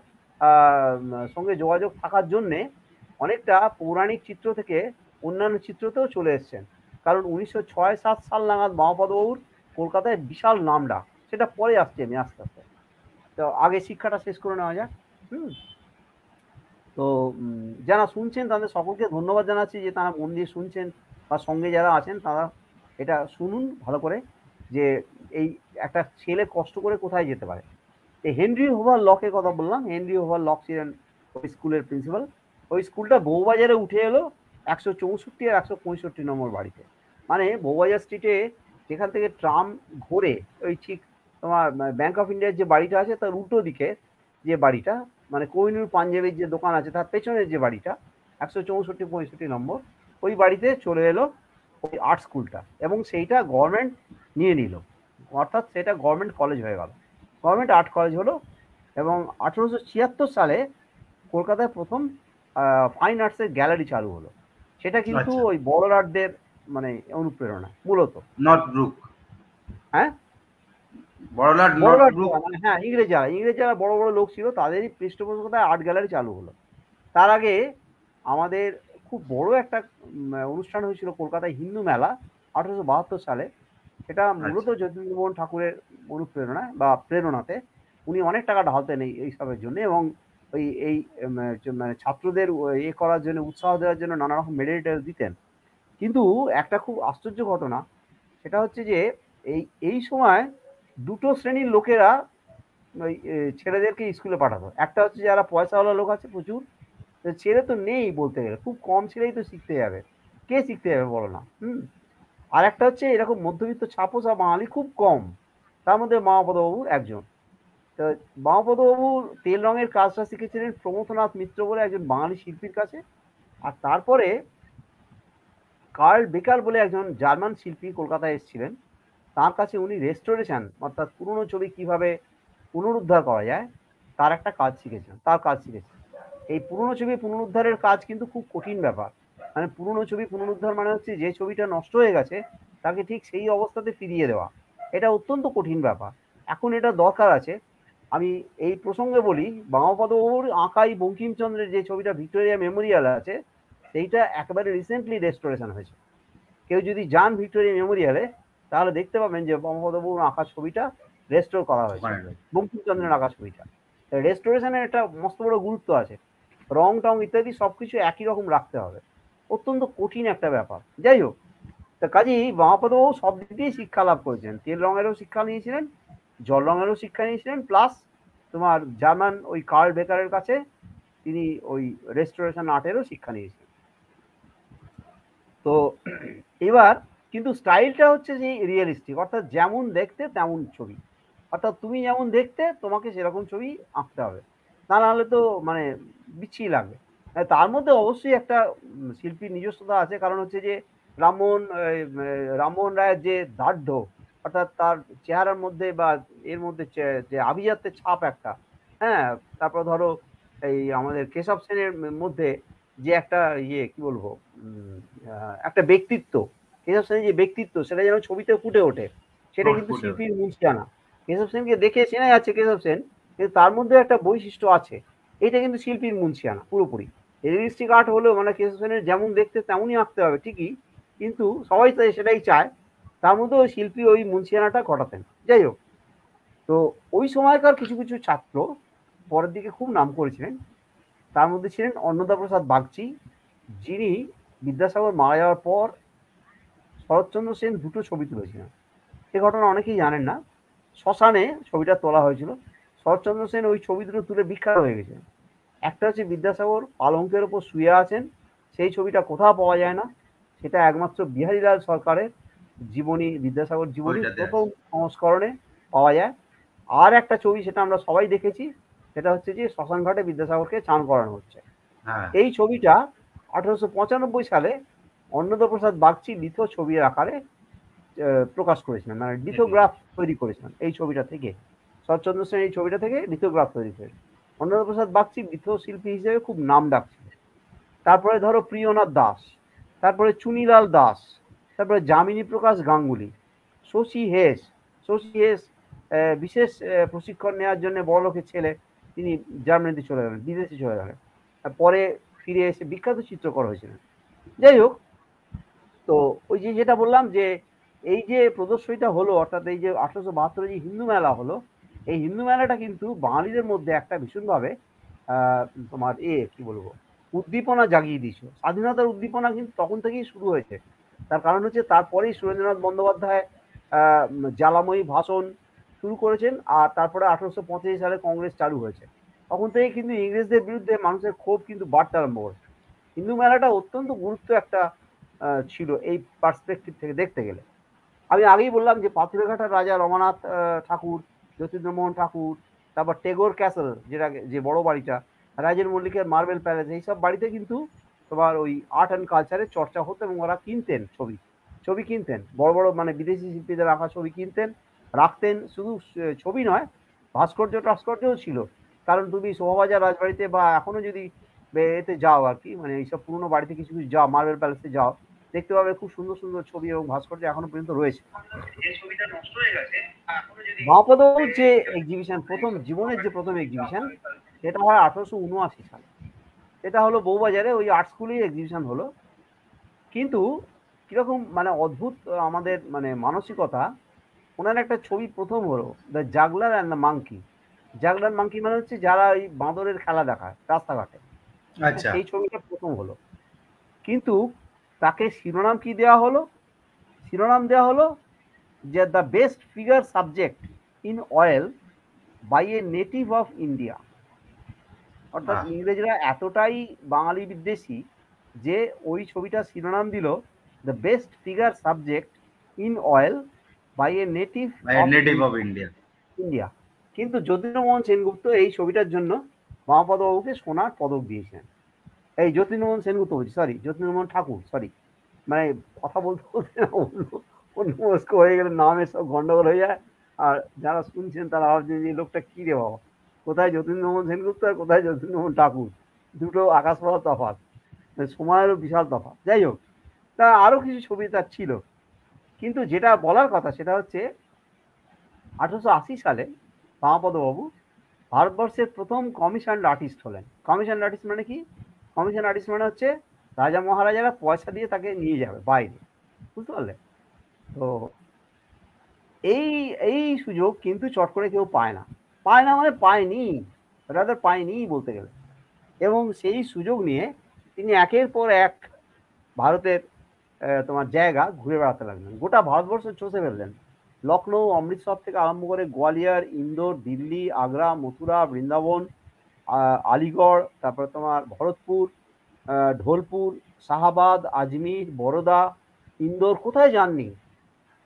সঙ্গে যোগাযোগ থাকার জন্যে অনেকটা পৌরাণিক চিত্র থেকে অন্যান্য চিত্রতেও চলে এসছেন। কারণ 1906-07 সাল নাগাদ বামাপদবাবুর কলকাতায় বিশাল নাম ডাক, সেটা পরে আসছি আমি আস্তে আস্তে। তো আগে শিক্ষাটা শেষ করে নেওয়া যাক। তো যারা শুনছেন তাদের সকলকে ধন্যবাদ জানাচ্ছি যে তারা মন দিয়ে শুনছেন, বা সঙ্গে যারা আছেন তারা এটা শুনুন ভালো করে, যে এই একটা ছেলে কষ্ট করে কোথায় যেতে পারে। এই হেনরি হোভার লকের কথা বললাম, হেনরি হোভার লক ছিলেন ওই স্কুলের প্রিন্সিপাল। ওই স্কুলটা বউবাজারে উঠে এলো 164 আর 165 নম্বর বাড়িতে, মানে বউবাজার স্ট্রিটে যেখান থেকে ট্রাম ঘোরে, ওই ঠিক তোমার ব্যাংক অফ ইন্ডিয়ার যে বাড়িটা আছে তার উল্টো দিকে যে বাড়িটা, মানে কোহিনুর পাঞ্জাবের যে দোকান আছে তার পেছনের যে বাড়িটা, 164-65 নম্বর, ওই বাড়িতে চলে এলো ওই আর্ট স্কুলটা, এবং সেইটা গভর্নমেন্ট নিয়ে নিল, অর্থাৎ সেটা গভর্নমেন্ট কলেজ হয়ে গেল, গভর্নমেন্ট আর্ট কলেজ হলো। এবং 1876 সালে কলকাতায় প্রথম ফাইন আর্টসের গ্যালারি চালু হলো, সেটা কিন্তু ওই বড়লাটদের মানে অনুপ্রেরণা মূলত। নটব্রুক, হ্যাঁ বড়লাট, মানে হ্যাঁ ইংরেজরা বড় বড় লোক ছিল, তাদেরই পৃষ্ঠপোষকতায় আর্ট গ্যালারি চালু হলো। তার আগে আমাদের খুব বড় একটা অনুষ্ঠান হয়েছিল কলকাতায়, হিন্দু মেলা, 1872 সালে। সেটা মূলত যতীন্দ্রমোহন ঠাকুরের অনুপ্রেরণায় বা প্রেরণাতে, উনি অনেক টাকা ঢালতেন এইসবের জন্য, এবং ওই এই মানে ছাত্রদের এ করার জন্য, উৎসাহ দেওয়ার জন্য নানা রকম মেডেল টেডেল দিতেন। কিন্তু একটা খুব আশ্চর্য ঘটনা, সেটা হচ্ছে যে এই সময় দুটো শ্রেণীর লোকেরা ওই ছেলেদেরকে স্কুলে পাঠাতো। একটা হচ্ছে যারা পয়সাওয়ালা লোক আছে প্রচুর, ছেলে তো নেই বলতে গেলে, খুব কম ছেলেই তো শিখতে যাবে, কে শিখতে যাবে বলো না। আর একটা হচ্ছে এরকম মধ্যবিত্ত ছাপোষা বাঙালি খুব কম, তার মধ্যে মামাপদবাবু একজন। তো মামাপদবাবু তেল রঙের কাজটা শিখেছিলেন প্রমথনাথ মিত্র বলে একজন বাঙালি শিল্পীর কাছে। আর তারপরে কার্ল বেকার বলে একজন জার্মান শিল্পী কলকাতায় এসেছিলেন, তার কাছে উনি রেস্টোরেশন অর্থাৎ পুরনো ছবি কিভাবে পুনরুদ্ধার করা যায় তার একটা কাজ শিখেছেন, তার কাজ শিখেছেন। এই পুরনো ছবি পুনরুদ্ধারের কাজ কিন্তু খুব কঠিন ব্যাপার। মানে পুরনো ছবি পুনরুদ্ধার মানে হচ্ছে যে ছবিটা নষ্ট হয়ে গেছে তাকে ঠিক সেই অবস্থাতে ফিরিয়ে দেওয়া। এটা অত্যন্ত কঠিন ব্যাপার। এখন এটা দরকার আছে। আমি এই প্রসঙ্গে বলি, বামাপদবাবুর আঁকাই বঙ্কিমচন্দ্রের যে ছবিটা ভিক্টোরিয়া মেমোরিয়াল আছে, সেইটা একেবারে রিসেন্টলি রেস্টোরেশন হয়েছে। কেউ যদি যান ভিক্টোরিয়া মেমোরিয়ালে তাহলে দেখতে পাবেন যে বঙ্গবন্ধুর আঁকা ছবিটা রেস্টোর করা হয়েছে, বঙ্কিমচন্দ্রের আঁকা ছবিটা। রেস্টোরেশনের একটা মস্ত বড় গুরুত্ব আছে, রং টং ইত্যাদি সবকিছু একই রকম রাখতে হবে, অত্যন্ত কঠিন একটা ব্যাপার। যাই হোক, তা কাজেই বামাপদবাবু সব দিক দিয়ে শিক্ষা লাভ করেছেন, তেল রঙেরও শিক্ষা নিয়েছিলেন, জল রঙেরও শিক্ষা নিয়েছিলেন, প্লাস তোমার জার্মান ওই কার্ল বেকারের কাছে তিনি ওই রেস্টোরেশন আর্টেরও শিক্ষা নিয়েছিলেন। তো এবার কিন্তু স্টাইলটা হচ্ছে যে রিয়েলিস্টিক, অর্থাৎ যেমন দেখতে তেমন ছবি, অর্থাৎ তুমি যেমন দেখতে তোমাকে সেরকম ছবি আঁকতে হবে, তা নাহলে তো মানে বিচ্ছিরি লাগবে। তার মধ্যে অবশ্যই একটা শিল্পীর নিজস্বতা আছে, কারণ হচ্ছে যে রামমোহন রায়ের যে দার্ঢ্য, অর্থাৎ তার চেহারার মধ্যে বা এর মধ্যে যে আভিজাত্যের ছাপ একটা, হ্যাঁ, তারপর ধরো এই আমাদের কেশব সেনের মধ্যে যে একটা ইয়ে কি বলবো একটা ব্যক্তিত্ব, কেশব সেনের যে ব্যক্তিত্ব সেটা যেন ছবিতে ফুটে ওঠে, সেটা কিন্তু শিল্পীর মুখখানা। কেশব সেনকে দেখে চেনা যাচ্ছে কেশব সেন, কিন্তু তার মধ্যে একটা বৈশিষ্ট্য আছে, এটা কিন্তু শিল্পীর মুন্সিয়ানা পুরোপুরি। রিয়েলিস্টিক আর্ট হলেও মানে কেশব সেনের যেমন দেখতে তেমনই আঁকতে হবে ঠিকই, কিন্তু সবাই তো সেটাই চায়, তার মধ্যেও শিল্পী ওই মুন্সিয়ানাটা ঘটাতেন। যাই হোক, তো ওই সময়কার কিছু কিছু ছাত্র পরের দিকে খুব নাম করেছিলেন, তার মধ্যে ছিলেন অন্নদা প্রসাদ বাগচি, যিনি বিদ্যাসাগর মারা যাওয়ার পর শরৎচন্দ্র সেন দুটো ছবি তুলেছিলেন। এ ঘটনা অনেকেই জানেন না। শ্মশানে ছবিটা তোলা হয়েছিল, শরৎচন্দ্র সেন ওই ছবি দুটো তুলে বিখ্যাত হয়ে গেছেন। একটা হচ্ছে বিদ্যাসাগর পালঙ্কের ওপর শুয়ে আছেন, সেই ছবিটা কোথাও পাওয়া যায় না, সেটা একমাত্র বিহারীলাল সরকারের জীবনী, বিদ্যাসাগর জীবনী প্রথম সংস্করণে পাওয়া যায়। আর একটা ছবি সেটা আমরা সবাই দেখেছি, সেটা হচ্ছে যে শ্মশান ঘাটে বিদ্যাসাগরকে চান করানো হচ্ছে। এই ছবিটা 1895 সালে অন্নদা প্রসাদ বাগচি লিথো ছবির আকারে প্রকাশ করেছিলেন, মানে লিথোগ্রাফ তৈরি করেছিলেন এই ছবিটা থেকে। শরৎচন্দ্র সেন এই ছবিটা থেকে লিথোগ্রাফ তৈরি করেছেন। অন্নদা প্রসাদ বাগচি লিথো শিল্পী হিসেবে খুব নাম ডাকছিল। তারপরে ধরো প্রিয়নাথ দাস, তারপরে চুনিলাল দাস, তারপরে যামিনী প্রকাশ গাঙ্গুলি, শশী হেস। শশী হেস বিশেষ প্রশিক্ষণ নেওয়ার জন্য বড়লোকের ছেলে, তিনি জার্মানিতে চলে গেলেন, বিদেশে চলে গেলেন, পরে ফিরে এসে বিখ্যাত চিত্রকর হয়েছিলেন। যাই হোক, তো ওই যে যেটা বললাম যে এই যে প্রদর্শনীটা হলো, অর্থাৎ এই যে 1872 যে হিন্দু মেলা হলো, এই হিন্দু মেলাটা কিন্তু বাঙালিদের মধ্যে একটা ভীষণভাবে তোমার কি বলবো উদ্দীপনা জাগিয়ে দিয়েছিল। স্বাধীনতার উদ্দীপনা কিন্তু তখন থেকেই শুরু হয়েছে। তার কারণ হচ্ছে তারপরেই সুরেন্দ্রনাথ বন্দ্যোপাধ্যায় জ্বালাময়ী ভাষণ শুরু করেছেন, আর তারপরে 1885 সালে কংগ্রেস চালু হয়েছে। তখন থেকে কিন্তু ইংরেজদের বিরুদ্ধে মানুষের ক্ষোভ কিন্তু বাড়তে আরম্ভ করেছে। হিন্দু মেলাটা অত্যন্ত গুরুত্ব একটা ছিল এই পার্সপেক্টিভ থেকে দেখতে গেলে। আমি আগেই বললাম যে পাথুরেঘাটার রাজা রমানাথ ঠাকুর, যতীন্দ্রমোহন ঠাকুর, তারপর টেগোর ক্যাসেল, যেটা যে বড় বাড়িটা, রাজের মল্লিকের মার্বেল প্যালেস, এইসব বাড়িতে কিন্তু তোমার ওই আর্ট অ্যান্ড কালচারের চর্চা হতো, এবং ওরা কিনতেন ছবি কিনতেন, বড় বড় মানে বিদেশি শিল্পীদের রাখা ছবি কিনতেন, রাখতেন। শুধু ছবি নয়, টাস্কর্যও ছিল। কারণ তুমি শোভাবাজার রাজবাড়িতে বা এখনো যদি এতে যাও আর কি, মানে এইসব পুরনো বাড়িতে কিছু কিছু যাও, মার্বেল প্যালেসে যাও, দেখতে পাবে খুব সুন্দর সুন্দর ছবি এবং ভাস্কর্য এখনো পর্যন্ত রয়েছে। বামাপদবাবুর যে এক্সিবিশন, প্রথম জীবনের যে প্রথম এক্সিবিশন, সেটা হয় 1879 সালে। এটা হলো বউবাজারে, ওই আর্ট স্কুলেই এক্সিবিশন হলো। কিন্তু কিরকম মানে অদ্ভুত আমাদের মানে মানসিকতা, ওনার একটা ছবি প্রথম হলো, the juggler and the monkey. Juggler monkey মানে হচ্ছে যারা ওই বাঁদরের খেলা দেখায় রাস্তাঘাটে, সেই ছবিটা প্রথম হলো। কিন্তু তাকে শিরোনাম কি দেওয়া হলো? শিরোনাম দেওয়া হলো যে the best figure subject in oil by a native of India. অর্থাৎ ইংরেজরা এতটাই বাঙালি বিদ্বেষী যে ওই ছবিটা শিরোনাম দিল the best figure subject in oil by a native of India. India. কিন্তু যতীন্দ্রমোহন সেনগুপ্ত এই ছবিটার জন্য মহাপদবাবুকে সোনার পদক দিয়েছেন। এই যতীন্দ্রমোহন সেনগুপ্ত বলছি, সরি, যতীন্দ্রমোহন ঠাকুর, সরি, মানে কথা বলতে বলতে অন্যমনস্ক হয়ে গেলে নামের সব গন্ডগোল হয়ে যায়। আর যারা শুনছেন তারা ভাবছেন যে লোকটা কি রে বাবা, কোথায় যতীন্দ্রমোহন সেনগুপ্ত আর কোথায় যতীন্দ্রমোহন ঠাকুর, দুটো আকাশ পাতাল তফাৎ, সময়েরও বিশাল তফাৎ। যাই হোক, তা আরো কিছু ছবি তার ছিল, কিন্তু যেটা বলার কথা সেটা হচ্ছে 1880 সালে বামাপদবাবু ভারতবর্ষের প্রথম কমিশন আর্টিস্ট হলেন। কমিশন আর্টিস্ট মানে কি? কমিশন আর্টিস্ট মানে হচ্ছে রাজা মহারাজারা পয়সা দিয়ে তাকে নিয়ে যাবে বাইরে, বুঝতে পারলে? তো এই এই সুযোগ কিন্তু চট করে কেউ পায় না, পায় না মানে পায়নি, রাদার পায়নি বলতে গেলে। এবং সেই সুযোগ নিয়ে তিনি একের পর এক ভারতের তোমার জায়গা ঘুরে বেড়াতে লাগলেন, গোটা ভারতবর্ষ চষে ফেললেন। লখনৌ, অমৃতসর থেকে আরম্ভ করে গোয়ালিয়র, ইন্দোর, দিল্লি, আগ্রা, মথুরা, বৃন্দাবন, আলিগড়, তারপরে তোমার ভরতপুর, ঢোলপুর, শাহাবাদ, আজমির, বরোদা, ইন্দোর, কোথায় যাননি।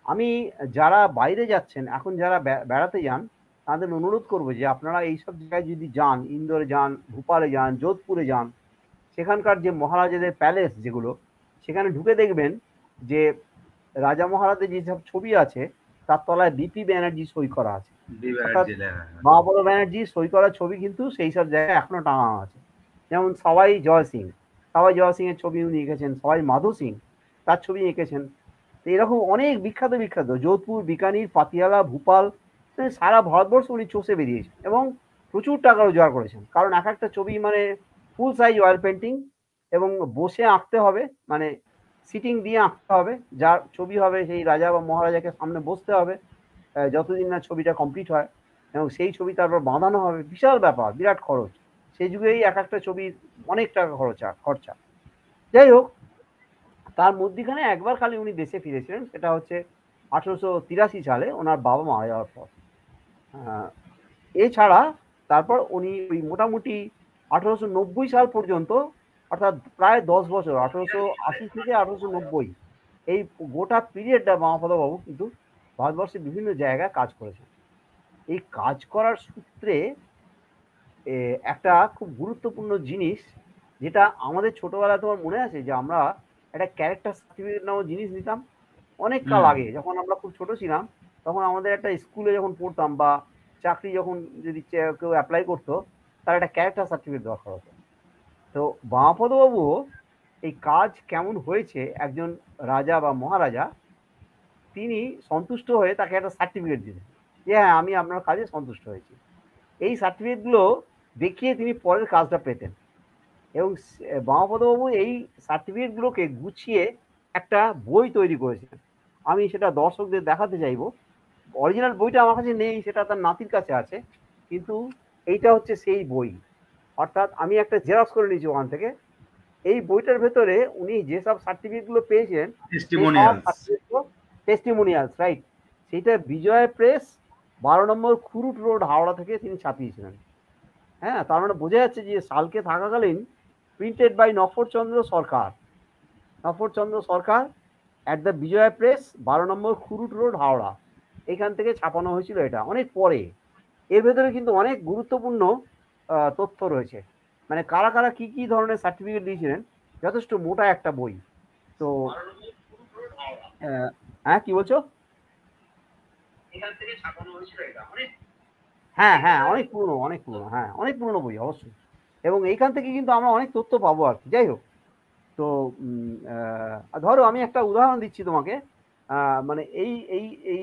আমি যারা বাইরে যাচ্ছেন এখন, যারা বেড়াতে যান, তাদের অনুরোধ করবো যে আপনারা এইসব জায়গায় যদি যান, ইন্দোরে যান, ভোপালে যান, যোধপুরে যান, সেখানকার যে মহারাজাদের প্যালেস যেগুলো, সেখানে ঢুকে দেখবেন যে রাজা মহারাজের যেসব ছবি আছে তার তলায় বিপি ব্যানার্জি সই করা আছে। মহাবড় ব্যানার্জি সই করা ছবি কিন্তু সেই সব জায়গায় এখনো টাঙানো আছে। যেমন সবাই জয় সিং, সবাই জয় সিং এর ছবি উনি এঁকেছেন, সবাই মাধু সিং তার ছবি এঁকেছেন। তো এরকম অনেক বিখ্যাত বিখ্যাত যোধপুর, বিকানির, পাতিয়ালা, ভোপাল, সারা ভারতবর্ষ উনি চষে বেরিয়েছেন এবং প্রচুর টাকা রোজগার করেছেন। কারণ এক একটা ছবি মানে ফুল সাইজ অয়েল পেন্টিং, এবং বসে আঁকতে হবে, মানে সিটিং দিয়ে আঁকতে হবে। যার ছবি হবে সেই রাজা বা মহারাজাকে সামনে বসতে হবে যতদিন না ছবিটা কমপ্লিট হয়, এবং সেই ছবি তারপর বাঁধানো হবে। বিশাল ব্যাপার, বিরাট খরচ। সেই যুগেই এক একটা ছবির অনেক টাকা খরচা। যাই হোক, তার মধ্যিখানে একবার খালি উনি দেশে ফিরেছিলেন, সেটা হচ্ছে 1883 সালে ওনার বাবা মারা যাওয়ার পর। এছাড়া তারপর উনি ওই মোটামুটি 1890 সাল পর্যন্ত, অর্থাৎ প্রায় 10 বছর, 1880 থেকে 1890, এই গোটা পিরিয়ডটা বামাপদবাবু কিন্তু ভারতবর্ষের বিভিন্ন জায়গায় কাজ করেছেন। এই কাজ করার সূত্রে একটা খুব গুরুত্বপূর্ণ জিনিস, যেটা আমাদের ছোটবেলায় তোমার মনে আছে যে আমরা একটা ক্যারেক্টার সার্টিফিকেট নামক জিনিস নিতাম অনেক কাল আগে, যখন আমরা খুব ছোট ছিলাম। তখন আমাদের একটা স্কুলে যখন পড়তাম বা চাকরি যখন যদি কেউ অ্যাপ্লাই করতো, তার একটা ক্যারেক্টার সার্টিফিকেট দরকার হতো। তো বামাপদবাবু এই কাজ কেমন হয়েছে একজন রাজা বা মহারাজা, তিনি সন্তুষ্ট হয়ে তাকে একটা সার্টিফিকেট দিলেন যে হ্যাঁ, আমি আপনার কাজে সন্তুষ্ট হয়েছি। এই সার্টিফিকেটগুলো দেখিয়ে তিনি পরের কাজটা পেতেন, এবং বামাপদবাবু এই সার্টিফিকেটগুলোকে গুছিয়ে একটা বই তৈরি করেছেন। আমি সেটা দর্শকদের দেখাতে চাইবো। অরিজিনাল বইটা আমার কাছে নেই, সেটা তার নাতির কাছে আছে, কিন্তু এইটা হচ্ছে সেই বই। অর্থাৎ আমি একটা জেরক্স করে নিয়েছি ওখান থেকে। এই বইটার ভেতরে উনি যেসব সার্টিফিকেটগুলো পেয়েছেন, টেস্টিমোনিয়ালস, রাইট, সেইটা বিজয় প্রেস 12 নম্বর খুরুট রোড, হাওড়া থেকে তিনি ছাপিয়েছিলেন। হ্যাঁ, তার মানে বোঝা যাচ্ছে যে সালকে থাকাকালীন printed by Nafarchandra Sarkar, Nafarchandra Sarkar at the Bijoy press, 12 number Khurut road, Howrah, এখান থেকে ছাপানো হয়েছিল। এটা অনেক পরে। এর ভেতরে কিন্তু অনেক গুরুত্বপূর্ণ তথ্য রয়েছে, মানে কারা কারা কি কি ধরনের সার্টিফিকেট দিয়েছিলেন। যথেষ্ট মোটা একটা বই। তো হ্যাঁ, কি বলছো? হ্যাঁ হ্যাঁ, অনেক পুরনো, অনেক পুরনো, হ্যাঁ অনেক পুরনো বই অবশ্যই। এবং এইখান থেকে কিন্তু আমরা অনেক তথ্য পাবো আর কি। যাই হোক, তো ধরো আমি একটা উদাহরণ দিচ্ছি তোমাকে। মানে এই এই এই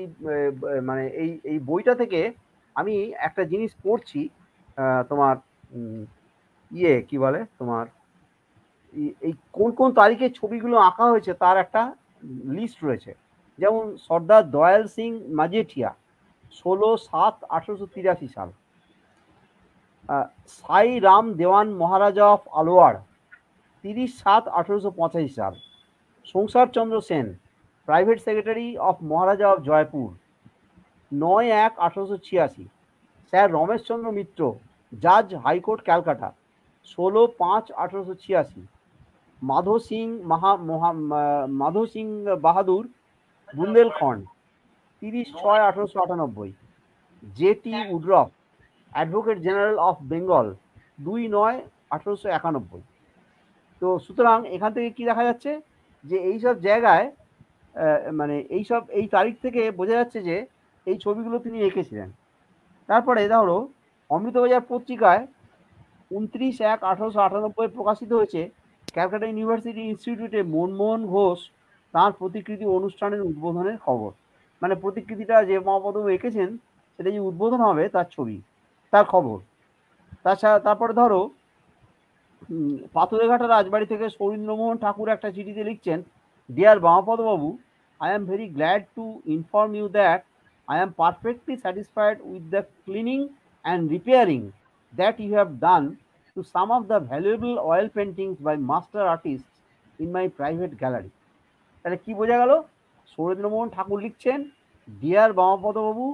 মানে এই এই বইটা থেকে আমি একটা জিনিস পড়ছি। তোমার কি বলে, তোমার এই কোন কোন তারিখে ছবিগুলো আঁকা হয়েছে তার একটা লিস্ট রয়েছে। যেমন সর্দার দয়াল সিং মাজেঠিয়া, 16/7/1883 সাল। সাই রাম দেওয়ান মহারাজা অফ আলোয়ার, 30/7/1885 সাল। Sansar Chandra Sen, private secretary of maharaja of Jaipur, 9/1/1886। Sir Rameshchandra Mitra, জাজ high court Calcutta, 16/5/1886। Madho Singh Bahadur Bundelkhand 30/6/1898। JT Woodroffe advocate general of Bengal 2/9/1891। তো সুতরাং এখান থেকে কি দেখা যাচ্ছে যে এইসব জায়গায় মানে এই তারিখ থেকে বোঝা যাচ্ছে যে এই ছবিগুলো তিনি এঁকেছিলেন। তারপরে ধরো অমৃতবাজার পত্রিকায় 29/1/1898 প্রকাশিত হয়েছে ক্যালকাটা ইউনিভার্সিটি ইনস্টিটিউটে মনমোহন ঘোষ তাঁর প্রতিকৃতি অনুষ্ঠানের উদ্বোধনের খবর। মানে প্রতিকৃতিটা যে মহাপদবাবু এঁকেছেন সেটা যে উদ্বোধন হবে তার ছবি, তার খবর। তারপরে ধরো পাথুরেঘাটা রাজবাড়ি থেকে সৌরীন্দ্রমোহন ঠাকুর একটা চিঠিতে লিখছেন, deer বামাপদবাবু, I am very glad to inform you that I am perfectly satisfied with the cleaning and repairing that you have done to some of the valuable oil paintings by master artists in my private gallery. তাহলে কি বোঝা গেল? সৌরেন্দ্রমোহন ঠাকুর লিখছেন, deer বামাপদবাবু,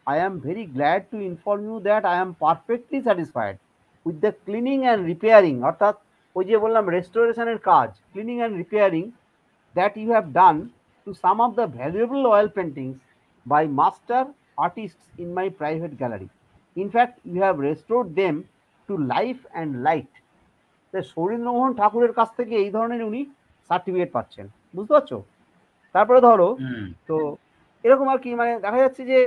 I am very glad to inform you that I am perfectly satisfied with the cleaning and repairing, অর্থাৎ ওই যে বললাম রেস্টোরেশনের কাজ, cleaning and repairing that you have done to some of the valuable oil paintings by master artists in my private gallery. In fact, you have restored them to life and light. Sourindramohan ঠাকুরের কাছ থেকে এই ধরনের উনি certificate পাচ্ছেন, বুঝতে পারছো? তারপরে ধরো তো এরকম আর কি, মানে দেখা যাচ্ছে যে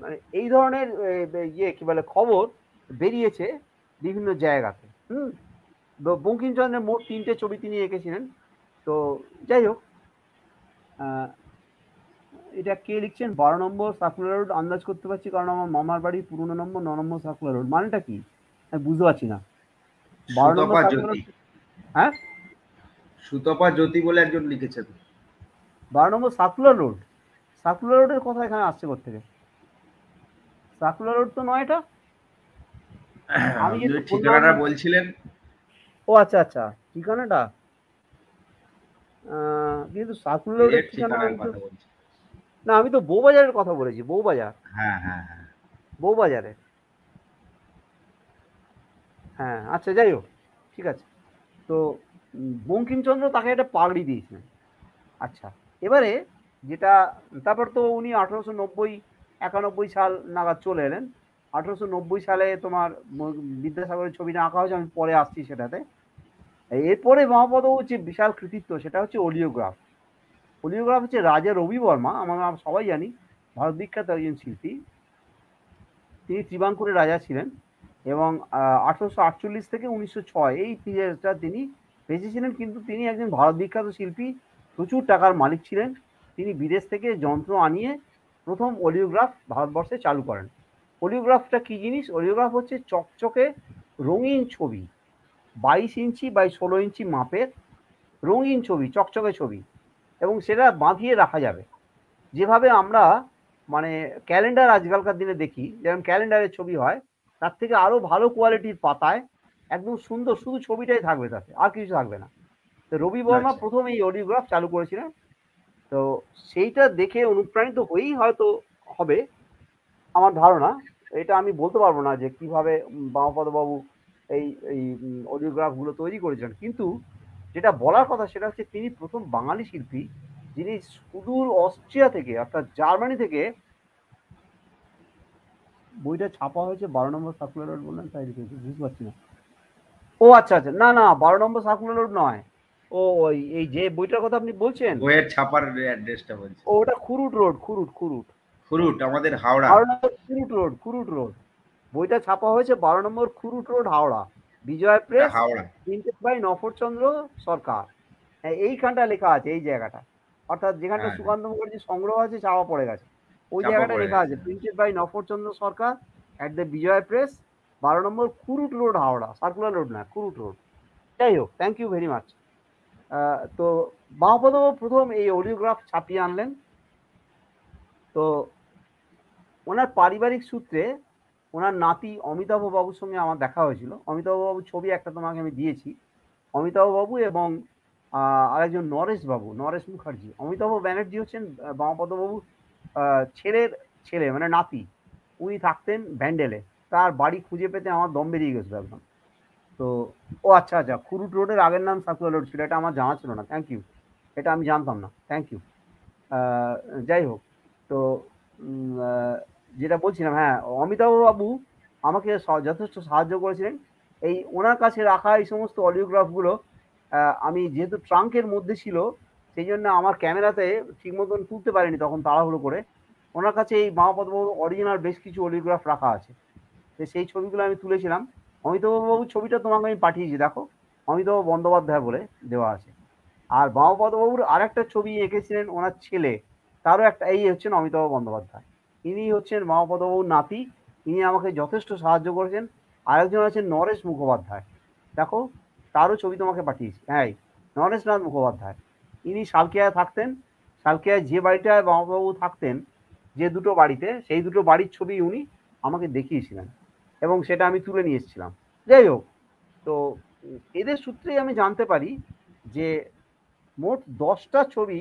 মানে এই ধরনের কি বলে খবর বেরিয়েছে বিভিন্ন জায়গাতে। বঙ্কিমচন্দ্রের মোট 3টে ছবি তিনি এঁকেছিলেন। তো যাই হোক, এটা কে লিখছেন? 12 নম্বর সার্কুলার রোড আন্দাজ করতে পারছি, কারণ আমার মামার বাড়ি পুরনো নম্বর 9 নম্বর সার্কুলার রোড। মানেটা কি আমি বুঝতে পারছি না। 12 নম্বর সার্কুলার, হ্যাঁ সুতপা জ্যোতি বলে একজন লিখেছেন। 12 নম্বর সার্কুলার রোড, সার্কুলার রোডের কথা এখানে আসছে কোথেকে? সার্কুলার রোড তো নয় এটা। আমি যে ঠিকানাটা বলছিলেন, ও আচ্ছা আচ্ছা, ঠিকানাটা কিন্তু সার্কুলার রোডের ঠিকানার কথা বলছি না, আমি তো বউবাজারের কথা বলেছি। বউবাজার, হ্যাঁ হ্যাঁ হ্যাঁ, বউবাজারে, হ্যাঁ আচ্ছা যাই হোক, ঠিক আছে। তো বঙ্কিমচন্দ্র তাকে একটা পাগড়ি দিয়েছিলেন। আচ্ছা, এবারে যেটা, তারপর তো উনি 1890-91 সাল নাগাদ চলে এলেন। 1890 সালে তোমার বিদ্যাসাগরের ছবিটা আঁকা হয়েছে, আমি পরে আসছি সেটাতে। এরপরে মহাপদবাবু হচ্ছে বিশাল কৃতিত্ব, সেটা হচ্ছে ওলিওগ্রাফ। ওলিওগ্রাফ হচ্ছে রাজা রবি বর্মা, আমরা সবাই জানি ভারত বিখ্যাত একজন শিল্পী। তিনি ত্রিবাঙ্কুরের রাজা ছিলেন এবং 1848 থেকে 1906 এই পিরিয়ডটা তিনি বেঁচেছিলেন। কিন্তু তিনি একজন ভারত বিখ্যাত শিল্পী, প্রচুর টাকার মালিক ছিলেন। তিনি বিদেশ থেকে যন্ত্র আনিয়ে প্রথম ওলিওগ্রাফ ভারতবর্ষে চালু করেন। ওলিওগ্রাফটা কি জিনিস? ওলিওগ্রাফ হচ্ছে চকচকে রঙিন ছবি, 22 ইঞ্চি বাই 16 ইঞ্চি মাপের রঙিন ছবি, চকচকে ছবি, এবং সেটা বাঁধিয়ে রাখা যাবে। যেভাবে আমরা মানে ক্যালেন্ডার আজকালকার দিনে দেখি, যেমন ক্যালেন্ডারের ছবি হয়, তার থেকে আরো ভালো কোয়ালিটির পাতায় একদম সুন্দর, শুধু ছবিটাই থাকবে, তাতে আর কিছু থাকবে না। তো রবি বর্মা প্রথম এই ওলিওগ্রাফ চালু করেছিলেন। তো সেইটা দেখে অনুপ্রাণিত হয়েই হয়তো হবে আমার ধারণা। এটা আমি বলতে পারবো না যে কিভাবে বামাপদবাবু এই এই ওলিওগ্রাফগুলো তৈরি করেছেন, কিন্তু যেটা বলার কথা সেটা হচ্ছে তিনি প্রথম বাঙালি শিল্পী যিনি সুদূর অস্ট্রিয়া থেকে, অর্থাৎ জার্মানি থেকে, বইটা ছাপা হয়েছে 12 নম্বর সার্কুলার রোড বললেন, তাই লিখেছি, বুঝতে পারছি না। ও আচ্ছা আচ্ছা, না না 12 নম্বর সার্কুলার রোড নয়, ও ওই এই যে বইটার কথা আপনি বলছেন, বইয়ের ছাপার অ্যাড্রেসটা বলছি। ওটা খুরুট রোড, খুরুট খুরুট খুরুট, আমাদের হাওড়া। Khurut road, Khurut road. বইটা ছাপা হয়েছে 12 নম্বর Khurut road, Howrah, Bijoy press, Howrah, printed by Nafarchandra Sarkar. এইখানটা লেখা আছে, এই জায়গাটা, অর্থাৎ যেখানটা সুকান্ত মুখার্জির সংগ্রহ আছে চাওয়া পড়ে গেছে, ওই জায়গাটা লেখা আছে printed by Nafarchandra Sarkar at the Bijoy press, 12 number Khurut road, Howrah, circular road না, খুরুট রোড। যাই হোক, থ্যাংক ইউ ভেরি মাচ। তো বামাপদবাবু প্রথম এই ওলিওগ্রাফ ছাপিয়ে আনলেন। তো ওনার পারিবারিক সূত্রে ওনার নাতি অমিতাভ বাবুর সঙ্গে আমার দেখা হয়েছিল। অমিতাভ বাবুর ছবি একটা তোমাকে আমি দিয়েছি, অমিতাভ বাবু এবং আরেকজন নরেশ বাবু, নরেশ মুখার্জি। অমিতাভ ব্যানার্জি হচ্ছেন বামাপদবাবুর ছেলের ছেলে, মানে নাতি। উনি থাকতেন ব্যান্ডেলে, তার বাড়ি খুঁজে পেতে আমার দম বেরিয়ে গেছিল একদম। তো ও আচ্ছা আচ্ছা, খুরুট রোডের আগের নাম সাকুয়া রোড ছিল, এটা আমার জানা ছিল না, থ্যাংক ইউ, এটা আমি জানতাম না, থ্যাংক ইউ। যাই হোক, তো যেটা বলছিলাম, হ্যাঁ, অমিতাভ বাবু আমাকে যথেষ্ট সাহায্য করেছিলেন। এই ওনার কাছে রাখা এই সমস্ত অডিওগ্রাফগুলো আমি যেহেতু ট্রাঙ্কের মধ্যে ছিল, সেই জন্য আমার ক্যামেরাতে ঠিক মতন তুলতে পারিনি তখন তাড়াহুড়ো করে। ওনার কাছে এই মহাপদবাবুর অরিজিনাল বেশ কিছু অডিওগ্রাফ রাখা আছে, তো সেই ছবিগুলো আমি তুলেছিলাম। অমিতাভবাবুর ছবিটা তোমাকে আমি পাঠিয়েছি, দেখো, অমিতাভ বন্দ্যোপাধ্যায় বলে দেওয়া আছে। আর বাবুর আরেকটা ছবি এঁকেছিলেন ওনার ছেলে, তারও একটা, এই হচ্ছেন অমিতাভ বন্দ্যোপাধ্যায়, ইনি হচ্ছেন বাবুর নাতি, ইনি আমাকে যথেষ্ট সাহায্য করেছেন। আরেকজন আছেন নরেশ মুখোপাধ্যায়, দেখো, তারও ছবি তোমাকে পাঠিয়েছি, হ্যাঁ, নরেশনাথ মুখোপাধ্যায়, ইনি শালকিয়ায় থাকতেন। শালকিয়ায় যে বাড়িটায় বাবু থাকতেন, যে দুটো বাড়িতে, সেই দুটো বাড়ির ছবি উনি আমাকে দেখিয়েছিলেন এবং সেটা আমি তুলে নিয়ে এসেছিলাম। যাই হোক, তো এদের সূত্রেই আমি জানতে পারি যে মোট 10টা ছবি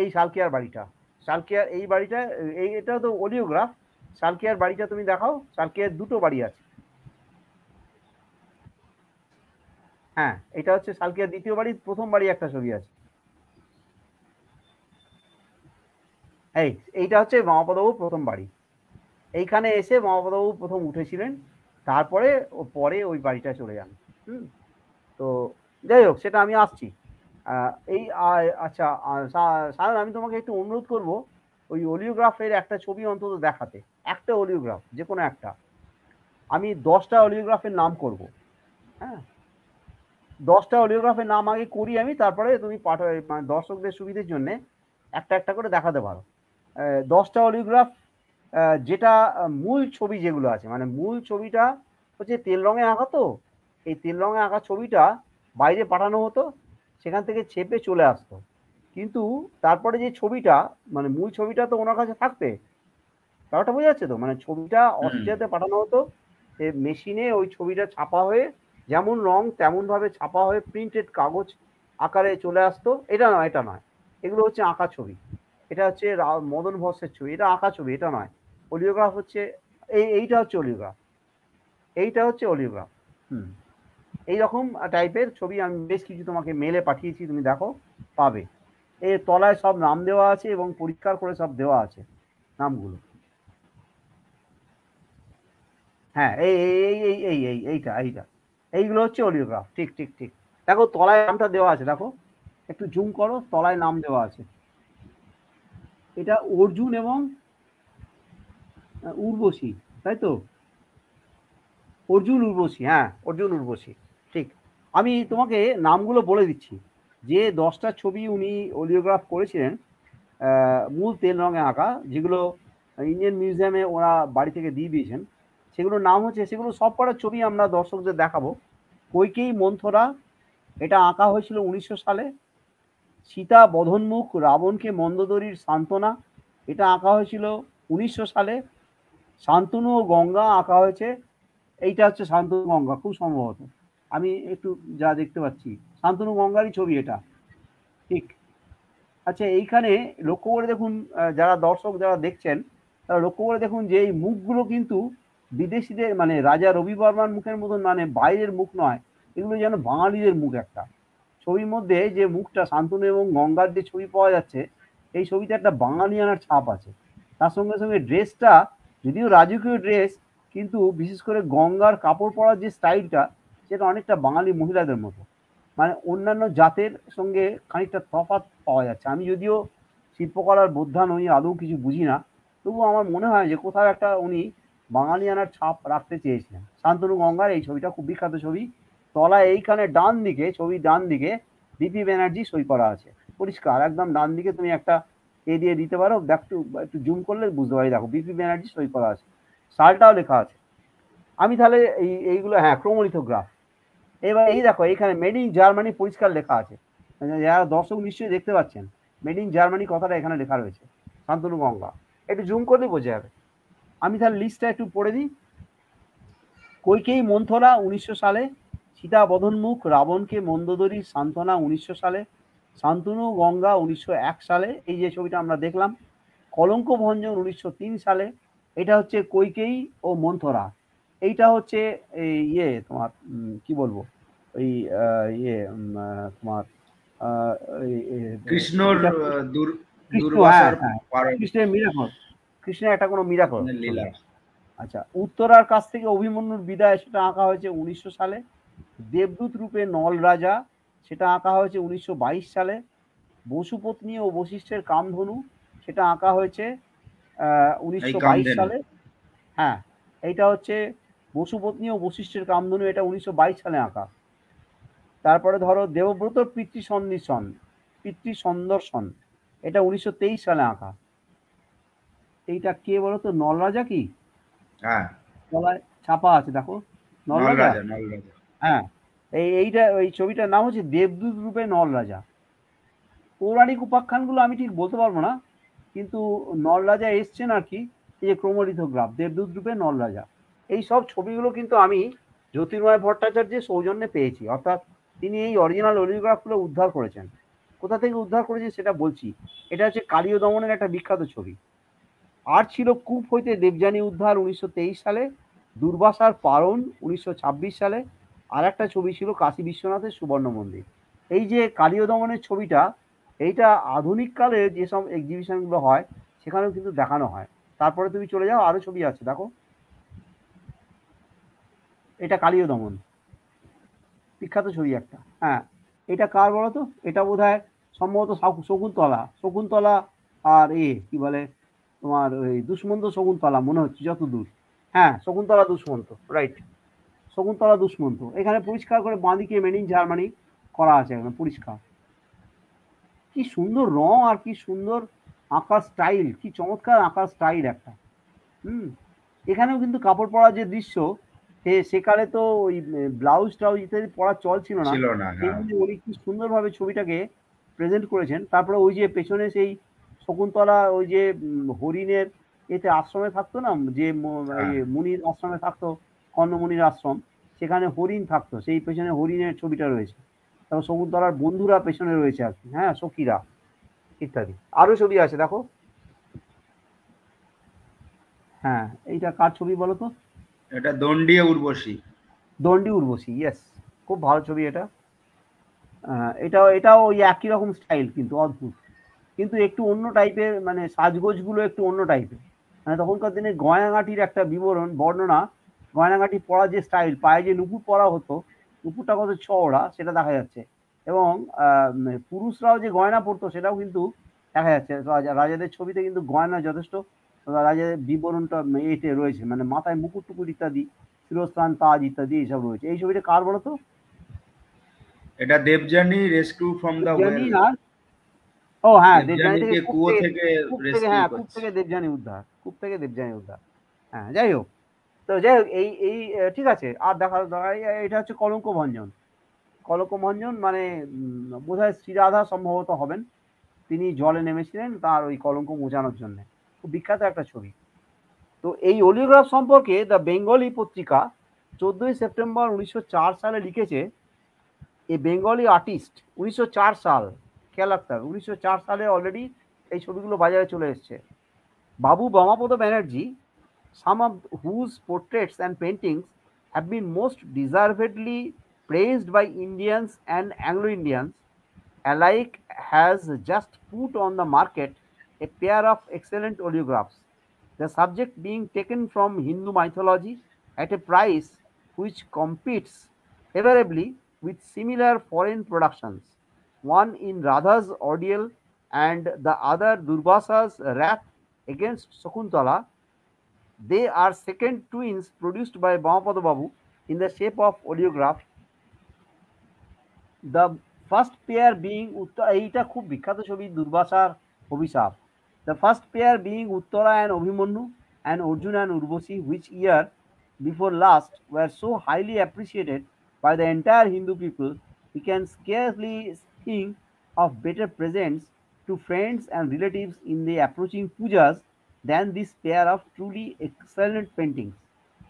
এই শালকিয়ার বাড়িটা, শালকিয়ার এই বাড়িটা, এটা তো অডিওগ্রাফ। শালকিয়ার বাড়িটা তুমি দেখাও, শালকিয়ার দুটো বাড়ি আছে, হ্যাঁ, এটা হচ্ছে শালকিয়ার দ্বিতীয় বাড়ি, প্রথম বাড়ি একটা ছবি আছে, এইটা হচ্ছে মহাপদবাবুর প্রথম বাড়ি। এইখানে এসে মহাপদবাবু প্রথম উঠেছিলেন, তারপরে পরে ওই বাড়িটা চলে যান। তো যাই হোক, সেটা আমি আসছি। এই আচ্ছা, সায়ন, আমি তোমাকে একটু অনুরোধ করব ওই অলিওগ্রাফের একটা ছবি অন্তত দেখাতে, একটা অলিওগ্রাফ, যে কোনো একটা। আমি 10টা অলিওগ্রাফের নাম করব, হ্যাঁ, 10টা অলিওগ্রাফের নাম আগে করি আমি, তারপরে তুমি মানে দর্শকদের সুবিধের জন্য একটা একটা করে দেখাতে পারো। 10টা অলিওগ্রাফ, যেটা মূল ছবি যেগুলো আছে, মানে মূল ছবিটা হচ্ছে তেল রঙে আঁকা, তো এই তেল রঙে আঁকা ছবিটা বাইরে পাঠানো হতো, সেখান থেকে ছেপে চলে আসতো। কিন্তু তারপরে যে ছবিটা, মানে মূল ছবিটা তো ওনার কাছে থাকতে, ব্যাপারটা বোঝা যাচ্ছে তো, মানে ছবিটা অস্ট্রিয়াতে পাঠানো হতো, মেশিনে ওই ছবিটা ছাপা হয়ে, যেমন রং তেমন ভাবে ছাপা হয়ে প্রিন্টেড কাগজ আকারে চলে আসতো। এটা নয়, এটা নয়, এগুলো হচ্ছে আঁকা ছবি। এটা হচ্ছে মদন ভস্যের ছবি, এটা আঁকা ছবি, এটা নয়। অলিওগ্রাফ হচ্ছে এইটা হচ্ছে অলিওগ্রাফ, এইটা হচ্ছে অলিওগ্রাফ। এইরকম টাইপের ছবি আমি বেশ কিছু তোমাকে মেলে পাঠিয়েছি, তুমি দেখো, পাবে। এর তলায় সব নাম দেওয়া আছে এবং পরিষ্কার করে সব দেওয়া আছে নামগুলো। হ্যাঁ, এইটা এইগুলো হচ্ছে অডিওগ্রাফ, ঠিক ঠিক ঠিক। দেখো তলায় নামটা দেওয়া আছে, দেখো, একটু জুম করো, তলায় নাম দেওয়া আছে। এটা অর্জুন এবং উর্বশী, তাই তো? অর্জুন উর্বশী, হ্যাঁ, অর্জুন উর্বশী, ঠিক। আমি তোমাকে নামগুলো বলে দিচ্ছি। যে 10টা ছবি উনি অডিওগ্রাফ করেছিলেন, মূল তেল রঙে আঁকা, যেগুলো ইন্ডিয়ান মিউজিয়ামে ওরা বাড়ি থেকে দিয়ে দিয়েছেন, সেগুলোর নাম হচ্ছে, সেগুলো সব কটার ছবি আমরা দর্শকদের দেখাবো। কৈকেয়ী মন্থরা, এটা আঁকা হয়েছিল 1900 সালে। সীতা বধন্মুখ রাবণকে মন্দোদরীর সান্ত্বনা, এটা আঁকা হয়েছিল 1900 সালে। শান্তনু ও গঙ্গা আঁকা হয়েছে, এইটা হচ্ছে শান্তনু গঙ্গা খুব সম্ভবত, আমি একটু যা দেখতে পাচ্ছি শান্তনু গঙ্গারই ছবি এটা, ঠিক। আচ্ছা, এইখানে লক্ষ্য করে দেখুন, যারা দর্শক যারা দেখছেন, তারা লক্ষ্য করে দেখুন যে এই মুখগুলো কিন্তু বিদেশিদের, মানে রাজা রবি বর্মার মুখের মতন, মানে বাইরের মুখ নয়, এগুলো যেন বাঙালিদের মুখ একটা। ছবির মধ্যে যে মুখটা, শান্তনু এবং গঙ্গার যে ছবি পাওয়া যাচ্ছে, এই ছবিতে একটা বাঙালিয়ানার ছাপ আছে। তার সঙ্গে সঙ্গে ড্রেসটা যদিও রাজকীয় ড্রেস, কিন্তু বিশেষ করে গঙ্গার কাপড় পরার যে স্টাইলটা, সেটা অনেকটা বাঙালি মহিলাদের মতো, মানে অন্যান্য জাতের সঙ্গে খানিকটা তফাৎ পাওয়া যাচ্ছে। আমি যদিও শিল্পকলার বোদ্ধা নই, আদৌ কিছু বুঝি না, তবুও আমার মনে হয় যে কোথাও একটা উনি বাঙালিয়ানার ছাপ রাখতে চেয়েছিলেন। শান্তনু গঙ্গার এই ছবিটা খুব বিখ্যাত ছবি। তলায় এইখানে ডান দিকে, ছবির ডান দিকে বিপি ব্যানার্জি সই করা আছে, পরিষ্কার একদম ডান দিকে, তুমি একটা দিয়ে দিতে পারো, একটু জুম করলে বুঝতে পারি, দেখো বিপি ব্যানার্জি সই করা আছে, সালটাও লেখা আছে। আমি তাহলে এইগুলো, হ্যাঁ, ক্রোমোলিথোগ্রাফ। এবার এই দেখো, এইখানে মেড ইন জার্মানি পরিষ্কার লেখা আছে, যারা দর্শক নিশ্চয়ই দেখতে পাচ্ছেন, মেড ইন জার্মানি কথাটা এখানে লেখা রয়েছে। শান্তনু গঙ্গা একটু জুম করলে বোঝা যাবে। আমি তাহলে লিস্টটা একটু পড়ে দিই। কৈকেয়ী মন্থরা 1900 সালে, সীতা বধন্মুখ রাবণকে মন্দোদরীর সান্ত্বনা 1900 সালে, শান্তনু গঙ্গা 1901 সালে, এই যে ছবিটা আমরা দেখলাম। কলঙ্ক ভঞ্জন 1903 সালে, এটা হচ্ছে কৈকেয়ী ও মন্থরা। এইটা হচ্ছে এই তোমার কি বলবো ওই তোমার আহ, কৃষ্ণর এটা কৃষ্ণ, হ্যাঁ দুর্বাসার হ্যাঁ, পালন কৃষ্ণের মিরাকল, কৃষ্ণের একটা কোনো মিরাকল ছবি। লীলা। আচ্ছা, উত্তরার কাছ থেকে অভিমন্যুর বিদায় সেটা আঁকা হয়েছে 1900 সালে। দেবদূত রূপে নল রাজা সেটা আঁকা হয়েছে 1922 সালে। বসুপত্নী ও বশিষ্ঠের কামধনু সেটা আঁকা হয়েছে এই 1922 কামধেনু। সালে। হ্যাঁ, এইটা হচ্ছে বসুপত্নী ও বশিষ্ঠের কামধনু, এটা 1922 সালে আঁকা। তারপরে ধরো দেবব্রত পিতৃ সন্দিশন, পিতৃ সন্দর্শন, এটা 1923 সালে আঁকা। এইটা কে বলতো, নলরাজা কি? হ্যাঁ, গলায় ছাপা আছে দেখো, নল নলরাজা। রাজা, নল রাজা। হ্যাঁ, এইটা ওই ছবিটার নাম হচ্ছে দেবদূত রূপে নলরাজা। পৌরাণিক উপাখ্যানগুলো আমি ঠিক বলতে পারবো না, কিন্তু নলরাজা এসছেন আর কি, এই যে ক্রোমলিথোগ্রাফ দেবদূত রূপে নলরাজা, এই সব ছবিগুলো কিন্তু আমি জ্যোতির্ময় ভট্টাচার্যের সৌজন্যে পেয়েছি, অর্থাৎ তিনি এই অরিজিনাল অলিওগ্রাফগুলো উদ্ধার করেছেন। কোথা থেকে উদ্ধার করেছেন সেটা বলছি। এটা হচ্ছে কালীয় দমনের একটা বিখ্যাত ছবি। আর ছিল কূপ হইতে দেবযানী উদ্ধার 1923 সালে, দুর্বাসার পারণ 1926 সালে, আর একটা ছবি ছিল কাশী বিশ্বনাথের সুবর্ণ মন্দির। এই যে কালীয় দমনের ছবিটা, এইটা আধুনিক কালে যেসব এক্সিবিশনগুলো হয় সেখানেও কিন্তু দেখানো হয়। তারপরে তুমি চলে যাও, আরো ছবি আছে দেখো, এটা কালীয় দমন, বিখ্যাত ছবি একটা। হ্যাঁ, এটা কার বলতো, এটা বোধ হয় সম্ভবত শকুন্তলা, শকুন্তলা আর কি বলে তোমার ওই দুষ্মন্ত শকুন্তলা মনে হচ্ছে যতদূর। হ্যাঁ, শকুন্তলা দুষ্মন্ত, রাইট, শকুন্তলা দুষ্মন্ত। এখানে পরিষ্কার করে বাঁদিকে মেড ইন জার্মানি করা আছে, একদম পরিষ্কার। কি সুন্দর রং আর কি সুন্দর আঁকার স্টাইল, কি চমৎকার আঁকার স্টাইল একটা। হুম, এখানেও কিন্তু কাপড় পরার যে দৃশ্য, সেকালে তো ওই ব্লাউজ টাউজ ইত্যাদি পরার চল ছিল না, ছিল না, সেই হ্যাঁ। জন্য উনি কি সুন্দরভাবে ছবিটাকে প্রেজেন্ট করেছেন। তারপরে ওই যে পেছনে সেই শকুন্তলা ওই যে হরিণের এতে আশ্রমে থাকতো না, যে হ্যাঁ, মুনির আশ্রমে থাকতো, কর্ণমুনির আশ্রম, সেখানে হরিণ থাকতো, সেই পেছনে হরিণের ছবিটা রয়েছে। তারপর শকুন্তলার বন্ধুরা পেছনে রয়েছে আর কি, হ্যাঁ, সখীরা ইত্যাদি। আরো ছবি আছে দেখো। হ্যাঁ, এইটা কার ছবি বলো তো? এটা দণ্ডিয়ে উর্বশী। দণ্ডী উর্বশী, ইয়েস, খুব ভালো ছবি এটা। এটাও ওই একই রকম স্টাইল, কিন্তু অদ্ভুত, কিন্তু একটু অন্য টাইপের, মানে সাজগোজগুলো একটু অন্য টাইপের। মানে তখনকার দিনে গয়নাগাটির একটা বিবরণ বর্ণনা, গয়নাগাটি পরা যে স্টাইল, পায়ে যে নুপুর পরা হতো, নুপুরটা কত চওড়া সেটা দেখা যাচ্ছে। এবং পুরুষরাও যে গয়না পরতো সেটাও কিন্তু দেখা যাচ্ছে। রাজাদের ছবিতে কিন্তু গয়না যথেষ্ট, রাজাদের বিবরণটা এতে রয়েছে, মানে মাথায় মুকুট টুকুর ইত্যাদি, শিরস্ত্রাণ তাজ ইত্যাদি এইসব রয়েছে। এই ছবিটা কার বলতো? এটা Debjani rescue from the Debjani well. আর, ও হ্যাঁ, দেবযানী থেকে দেবযানীকে কুয়ো থেকে কূপ থেকে, রেস্কিউ হ্যাঁ, কূপ করছে। থেকে দেবযানী উদ্ধার, কূপ থেকে দেবযানী উদ্ধার। হ্যাঁ, যাই হোক, তো যাই হোক, এই এই ঠিক আছে। আর দেখা এটা হচ্ছে কলঙ্ক ভঞ্জন। কলঙ্ক ভঞ্জন মানে বোধহয় শ্রীরাধা সম্ভবত হবেন, তিনি জলে নেমেছিলেন তার ওই কলঙ্ক মোছানোর জন্য। খুব বিখ্যাত একটা ছবি। তো এই অলিওগ্রাফ সম্পর্কে দ্য বেঙ্গলি পত্রিকা 14ই সেপ্টেম্বর 1904 সালে লিখেছে, এ বেঙ্গলি আর্টিস্ট, 1904 সাল, খেয়াল রাখতে হবে 1904 সালে অলরেডি এই ছবিগুলো বাজারে চলে এসছে। বাবু Bamapada Banerjee, some of whose portraits and paintings have been most deservedly praised by Indians and Anglo-Indians alike, has just put on the market a pair of excellent oleographs, the subject being taken from Hindu mythology at a price which competes favorably with similar foreign productions, one in Radha's Ordeal and the other Durvasa's Wrath against Shakuntala. They are second twins produced by Bamapada Babu in the shape of oleograph. The first pair being এইটা খুব বিখ্যাত ছবি, দুর্বাসার অভিশাপ। The first pair being Uttara and Abhimanyu and Arjuna and Urvashi, which year before last were so highly appreciated by the entire Hindu people, we can scarcely think of better presents to friends and relatives in the approaching pujas than this pair of truly excellent paintings.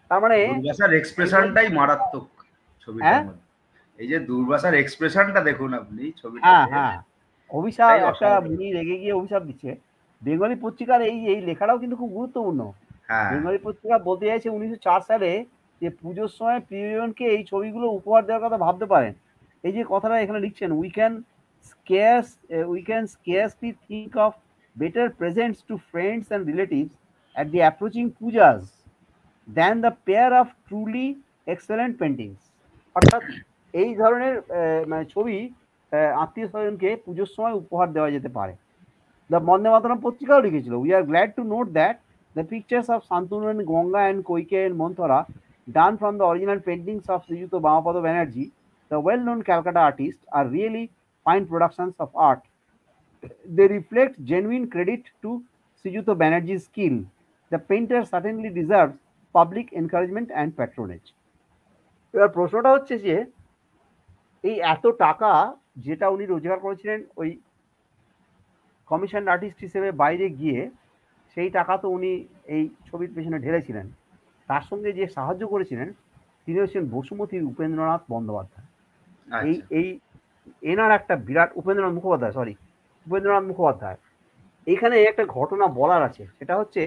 তার মানে দুর্বাসার এক্সপ্রেশনটাই মারাত্মক ছবিটার হ্যাঁ মধ্যে। এই যে দুর্বাসার এক্সপ্রেশনটা দেখুন আপনি হ্যাঁ ছবিটাতে, হ্যাঁ, অভিশাপ, এটাই একটা অসাধারণ। মুনি রেগে গিয়ে অভিশাপ দিচ্ছে। বেঙ্গলি পত্রিকার এই এই লেখাটাও কিন্তু খুব গুরুত্বপূর্ণ। হ্যাঁ, বেঙ্গলি পত্রিকা বলতে চাইছে 1904 সালে যে পুজোর সময় প্রিয়জনকে এই ছবিগুলো উপহার দেওয়ার কথা ভাবতে পারেন। এই যে কথাটা এখানে লিখছেন, we can scarcely think of better presents to friends and relatives at the approaching pujas than the pair of truly excellent paintings. অর্থাৎ এই ধরনের মানে ছবি আত্মীয় স্বজনকে পুজোর সময় উপহার দেওয়া যেতে পারে। দ্য বন্দে মাতরম পত্রিকাও লিখেছিল, we are glad to note that the pictures of Shantanu and Ganga and কৈকে and Manthara done from the original paintings of Srijuto Bamapada Banerjee, the well-known Calcutta artist, are really fine productions of art. They reflect genuine credit to Srijuto Banerjee's skill. The painter certainly deserves public encouragement and patronage. এবার প্রশ্নটা হচ্ছে যে এই এত টাকা যেটা উনি রোজগার করেছিলেন ওই কমিশন আর্টিস্ট হিসেবে বাইরে গিয়ে, সেই টাকা তো উনি এই ছবির পেছনে ঢেলেছিলেন। তার সঙ্গে যে সাহায্য করেছিলেন তিনি হচ্ছেন বসুমতী উপেন্দ্রনাথ বন্দ্যোপাধ্যায়। এই এই এনার একটা বিরাট উপেন্দ্রনাথ মুখোপাধ্যায়। এইখানে একটা ঘটনা বলার আছে, সেটা হচ্ছে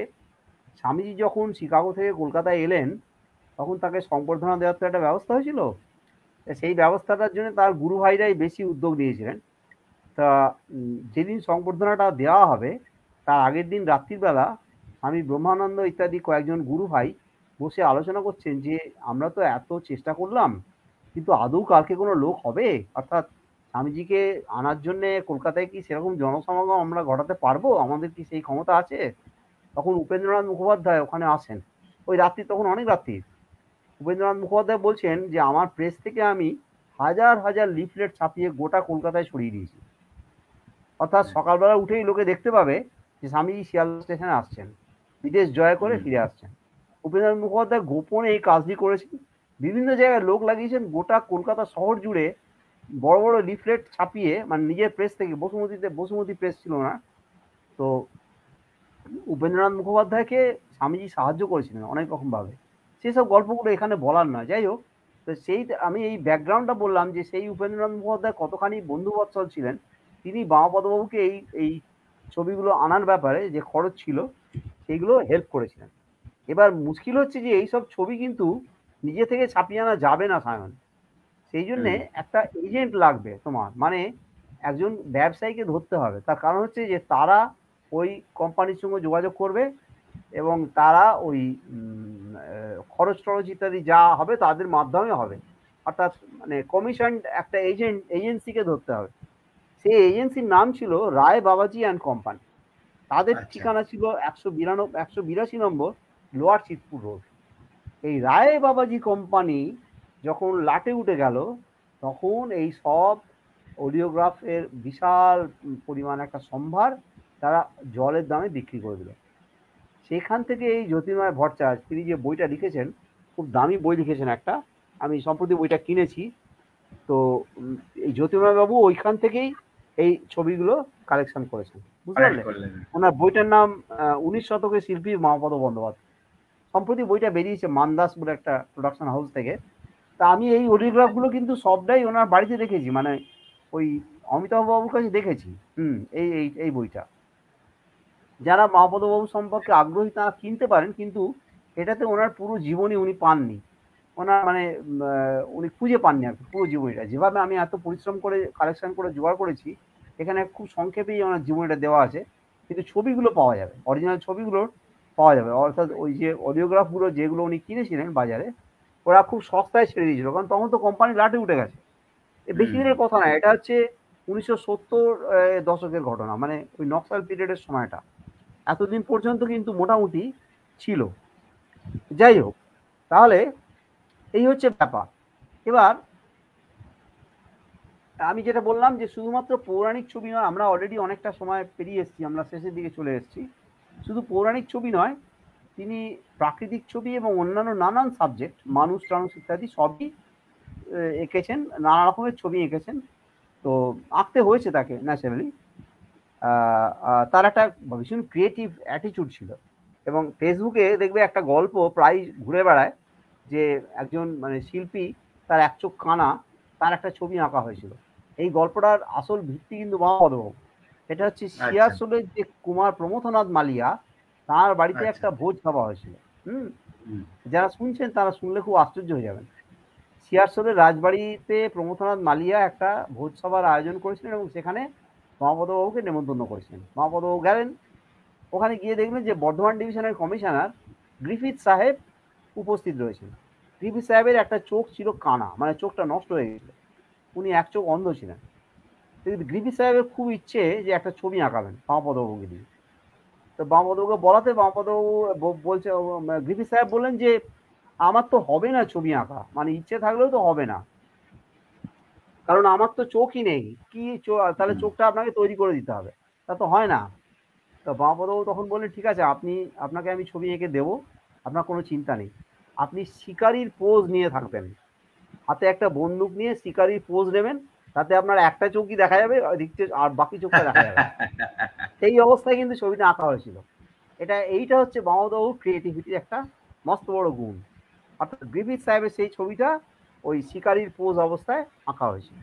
স্বামীজি যখন শিকাগো থেকে কলকাতায় এলেন তখন তাকে সংবর্ধনা দেওয়ার তো একটা ব্যবস্থা হয়েছিল। সেই ব্যবস্থাটার জন্য তার গুরু ভাইরাই বেশি উদ্যোগ নিয়েছিলেন। তা যেদিন সংবর্ধনাটা দেওয়া হবে তার আগের দিন রাত্রিবেলা স্বামী ব্রহ্মানন্দ ইত্যাদি কয়েকজন গুরু ভাই বসে আলোচনা করছেন যে আমরা তো এত চেষ্টা করলাম, কিন্তু আদৌ কালকে কোনো লোক হবে, অর্থাৎ স্বামীজিকে আনার জন্যে কলকাতায় কি সেরকম জনসমাগম আমরা ঘটাতে পারবো, আমাদের কি সেই ক্ষমতা আছে? তখন উপেন্দ্রনাথ মুখোপাধ্যায় ওখানে আসেন, ওই রাত্রি তখন অনেক রাত্রি। উপেন্দ্রনাথ মুখোপাধ্যায় বলছেন যে আমার প্রেস থেকে আমি হাজার হাজার লিফলেট ছাপিয়ে গোটা কলকাতায় ছড়িয়ে দিয়েছি, অর্থাৎ সকালবেলা উঠেই লোকে দেখতে পাবে যে স্বামীজি শিয়ালদা স্টেশনে আসছেন, বিদেশ জয় করে ফিরে আসছেন। উপেন্দ্রনাথ মুখোপাধ্যায় গোপনে এই কাজটি করেছেন, বিভিন্ন জায়গায় লোক লাগিয়েছেন, গোটা কলকাতা শহর জুড়ে বড় বড় লিফলেট ছাপিয়ে, মানে নিজের প্রেস থেকে, বসুমতী প্রেস ছিল না তো, উপেন্দ্রনাথ মুখোপাধ্যায়কে স্বামীজি সাহায্য করেছিলেন অনেক রকম ভাবে। সেসব গল্পগুলো এখানে বলার নয়, যাই হোক। তো সেই আমি এই ব্যাকগ্রাউন্ডটা বললাম যে সেই উপেন্দ্রনাথ মুখোপাধ্যায় কতখানি বন্ধুবৎসল ছিলেন। তিনি বামাপদবাবুকে এই ছবিগুলো আনার ব্যাপারে যে খরচ ছিল সেইগুলো হেল্প করেছিলেন। এবার মুশকিল হচ্ছে যে এইসব ছবি কিন্তু নিজে থেকে ছাপিয়ে আনা যাবে না সায়ন, সেই জন্যে একটা এজেন্ট লাগবে তোমার, মানে একজন ব্যবসায়ীকে ধরতে হবে। তার কারণ হচ্ছে যে তারা ওই কোম্পানির সঙ্গে যোগাযোগ করবে এবং তারা ওই খরচ টরচ ইত্যাদি যা হবে তাদের মাধ্যমে হবে, অর্থাৎ মানে কমিশন একটা এজেন্সিকে ধরতে হবে। সেই এজেন্সির নাম ছিল রায় বাবাজি অ্যান্ড কোম্পানি। তাদের ঠিকানা ছিল 182 নম্বর লোয়ার চিতপুর রোড। এই রায় বাবাজি কোম্পানি যখন লাটে উঠে গেল তখন এই সব অডিওগ্রাফের বিশাল পরিমাণ একটা সম্ভার তারা জলের দামে বিক্রি করে দিল। সেখান থেকে এই জ্যোতির্ময় ভট্টাচার্য তিনি যে বইটা লিখেছেন, খুব দামি বই লিখেছেন একটা, আমি সম্প্রতি বইটা কিনেছি। তো এই জ্যোতির্ময় বাবু ওইখান থেকেই এই ছবিগুলো কালেকশন করেছেন, বুঝতে পারলেন? ওনার বইটার নাম 19 শতকের শিল্পী বামাপদ বন্দ্যোপাধ্যায়। সম্প্রতি বইটা বেরিয়েছে মানদাস বলে একটা প্রোডাকশন হাউস থেকে। তা আমি এই অডিওগ্রাফগুলো কিন্তু সবটাই ওনার বাড়িতে দেখেছি, মানে ওই অমিতাভ বাবুর কাছে দেখেছি। এই এই এই বইটা যারা বামাপদবাবু সম্পর্কে আগ্রহী তারা কিনতে পারেন, কিন্তু এটাতে ওনার পুরো জীবনী উনি পাননি, ওনার মানে উনি খুঁজে পাননি আর কি পুরো জীবনীটা। যেভাবে আমি এত পরিশ্রম করে কালেকশন করে জোগাড় করেছি, এখানে খুব সংক্ষেপেই ওনার জীবনীটা দেওয়া আছে, কিন্তু ছবিগুলো পাওয়া যাবে, অরিজিনাল ছবিগুলো পাওয়া যাবে। অর্থাৎ ওই যে অডিওগ্রাফগুলো যেগুলো উনি কিনেছিলেন বাজারে, ওরা খুব সস্তায় ছেড়ে দিয়েছিল, কারণ তখন তো কোম্পানি লাটে উঠে গেছে। বেশি দিনের কথা না, এটা হচ্ছে 1970 দশকের ঘটনা, মানে ওই নকশাল পিরিয়ডের সময়টা। এতদিন পর্যন্ত কিন্তু মোটামুটি ছিল। যাই হোক, তাহলে এই হচ্ছে ব্যাপার। এবার আমি যেটা বললাম যে শুধুমাত্র পৌরাণিক ছবি নয়, আমরা অলরেডি অনেকটা সময় পেরিয়ে এসেছি, আমরা শেষের দিকে চলে এসেছি। শুধু পৌরাণিক ছবি নয়, তিনি প্রাকৃতিক ছবি এবং অন্যান্য নানান সাবজেক্ট, মানুষ টানুষ ইত্যাদি সবই এঁকেছেন, নানা রকমের ছবি এঁকেছেন। তো আঁকতে হয়েছে তাকে ন্যাচারালি। তার একটা ভীষণ ক্রিয়েটিভ অ্যাটিটিউড ছিল। এবং ফেসবুকে দেখবে একটা গল্প প্রায় ঘুরে বেড়ায় যে একজন মানে শিল্পী, তার এক চোখ কানা, তার একটা ছবি আঁকা হয়েছিল। এই গল্পটার আসল ভিত্তি কিন্তু বামাপদবাবু। এটা হচ্ছে সিয়াসলের যে কুমার প্রমথনাথ মালিয়া, তার বাড়িতে একটা ভোজ খাওয়া হয়েছিল। যারা শুনছেন তারা শুনলে খুব আশ্চর্য হয়ে যাবেন। সিয়ারসোলের রাজবাড়িতে প্রমথনাথ মালিয়া একটা ভোজসভার আয়োজন করেছিলেন এবং সেখানে মহাপদবাবুকে নেমন্তন্ন করেছিলেন। মহাপদবাবু গেলেন, ওখানে গিয়ে দেখলেন যে বর্ধমান ডিভিশনের কমিশনার গ্রিফিথ সাহেব উপস্থিত রয়েছেন। গ্রিফিথ সাহেবের একটা চোখ ছিল কানা, মানে চোখটা নষ্ট হয়ে গেছিল, উনি এক চোখ অন্ধ ছিলেন। গ্রিফিথ সাহেবের খুব ইচ্ছে যে একটা ছবি আঁকাবেন বামাপদবাবুকে দিয়ে। তো বামাপদবাবুকে বলাতে বামাপদবাবু বলছে, গ্রিফিথ সাহেব বললেন যে আমার তো হবে না ছবি আঁকা, মানে ইচ্ছে থাকলেও তো হবে না, কারণ আমার তো চোখই নেই, কি তাহলে চোখটা আপনাকে তৈরি করে দিতে হবে, তা তো হয় না। তো বামাপদবাবু তখন বললেন ঠিক আছে, আপনাকে আমি ছবি এঁকে দেবো, আপনার কোনো চিন্তা নেই, আপনি শিকারির পোজ নিয়ে থাকবেন, হাতে একটা বন্দুক নিয়ে শিকারির পোজ নেবেন, তাতে আপনার একটা চোখই দেখা যাবে আর বাকি চোখটা দেখা যাবে। সেই অবস্থায় কিন্তু ছবিটা আঁকা হয়েছিল। এইটা হচ্ছে বামাপদবাবুর ক্রিয়েটিভিটির একটা মস্ত বড় গুণ। অর্থাৎ গ্রিফিথ সাহেবের সেই ছবিটা ওই শিকারির পোজ অবস্থায় আঁকা হয়েছিল।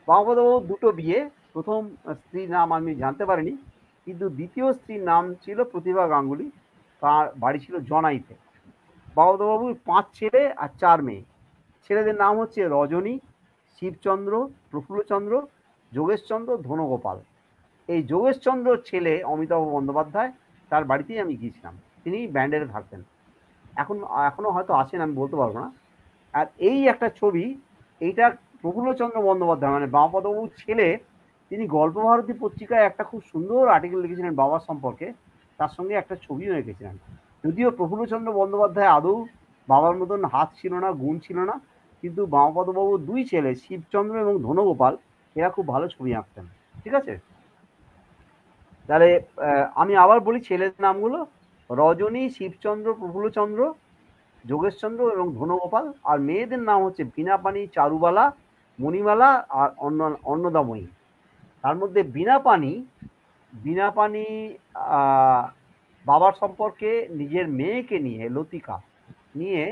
বামাপদবাবুর দুটো বিয়ে, প্রথম স্ত্রীর নাম আমি জানতে পারিনি, কিন্তু দ্বিতীয় স্ত্রীর নাম ছিল প্রতিভা গাঙ্গুলি, তার বাড়ি ছিল জনাইতে। বামাপদবাবুর 5 ছেলে আর 4 মেয়ে। ছেলেদের নাম হচ্ছে রজনী, শিবচন্দ্র, প্রফুল্লচন্দ্র, যোগেশচন্দ্র, ধনগোপাল। এই যোগেশচন্দ্রর ছেলে অমিতাভ বন্দ্যোপাধ্যায়, তার বাড়িতেই আমি গিয়েছিলাম, তিনি ব্যান্ডেলে থাকতেন, এখনো হয়তো আছেন, আমি বলতে পারবো না। আর এই একটা ছবি, এইটা প্রফুল্লচন্দ্র বন্দ্যোপাধ্যায় মানে বামাপদবাবুর ছেলে, তিনি গল্পভারতী পত্রিকায় একটা খুব সুন্দর আর্টিকেল লিখেছিলেন বাবার সম্পর্কে, তার সঙ্গে একটা ছবিও এঁকেছিলেন। যদিও প্রফুল্লচন্দ্র বন্দ্যোপাধ্যায় আদৌ বাবার মতন হাত ছিল না, গুণ ছিল না, কিন্তু বামাপদবাবুর 2 ছেলে শিবচন্দ্র এবং ধনগোপাল এরা খুব ভালো ছবি আঁকতেন। ঠিক আছে, তাহলে আমি আবার বলি ছেলেদের নামগুলো: রজনী, শিবচন্দ্র, প্রফুল্লচন্দ্র, যোগেশচন্দ্র এবং ধনগোপাল। আর মেয়েদের নাম হচ্ছে বীণাপানি, চারুবালা, মণিমালা আর অন্নদাময়ী। তার মধ্যে বীণাপানি বাবার সম্পর্কে নিজের মেয়েকে নিয়ে, লতিকা নিয়ে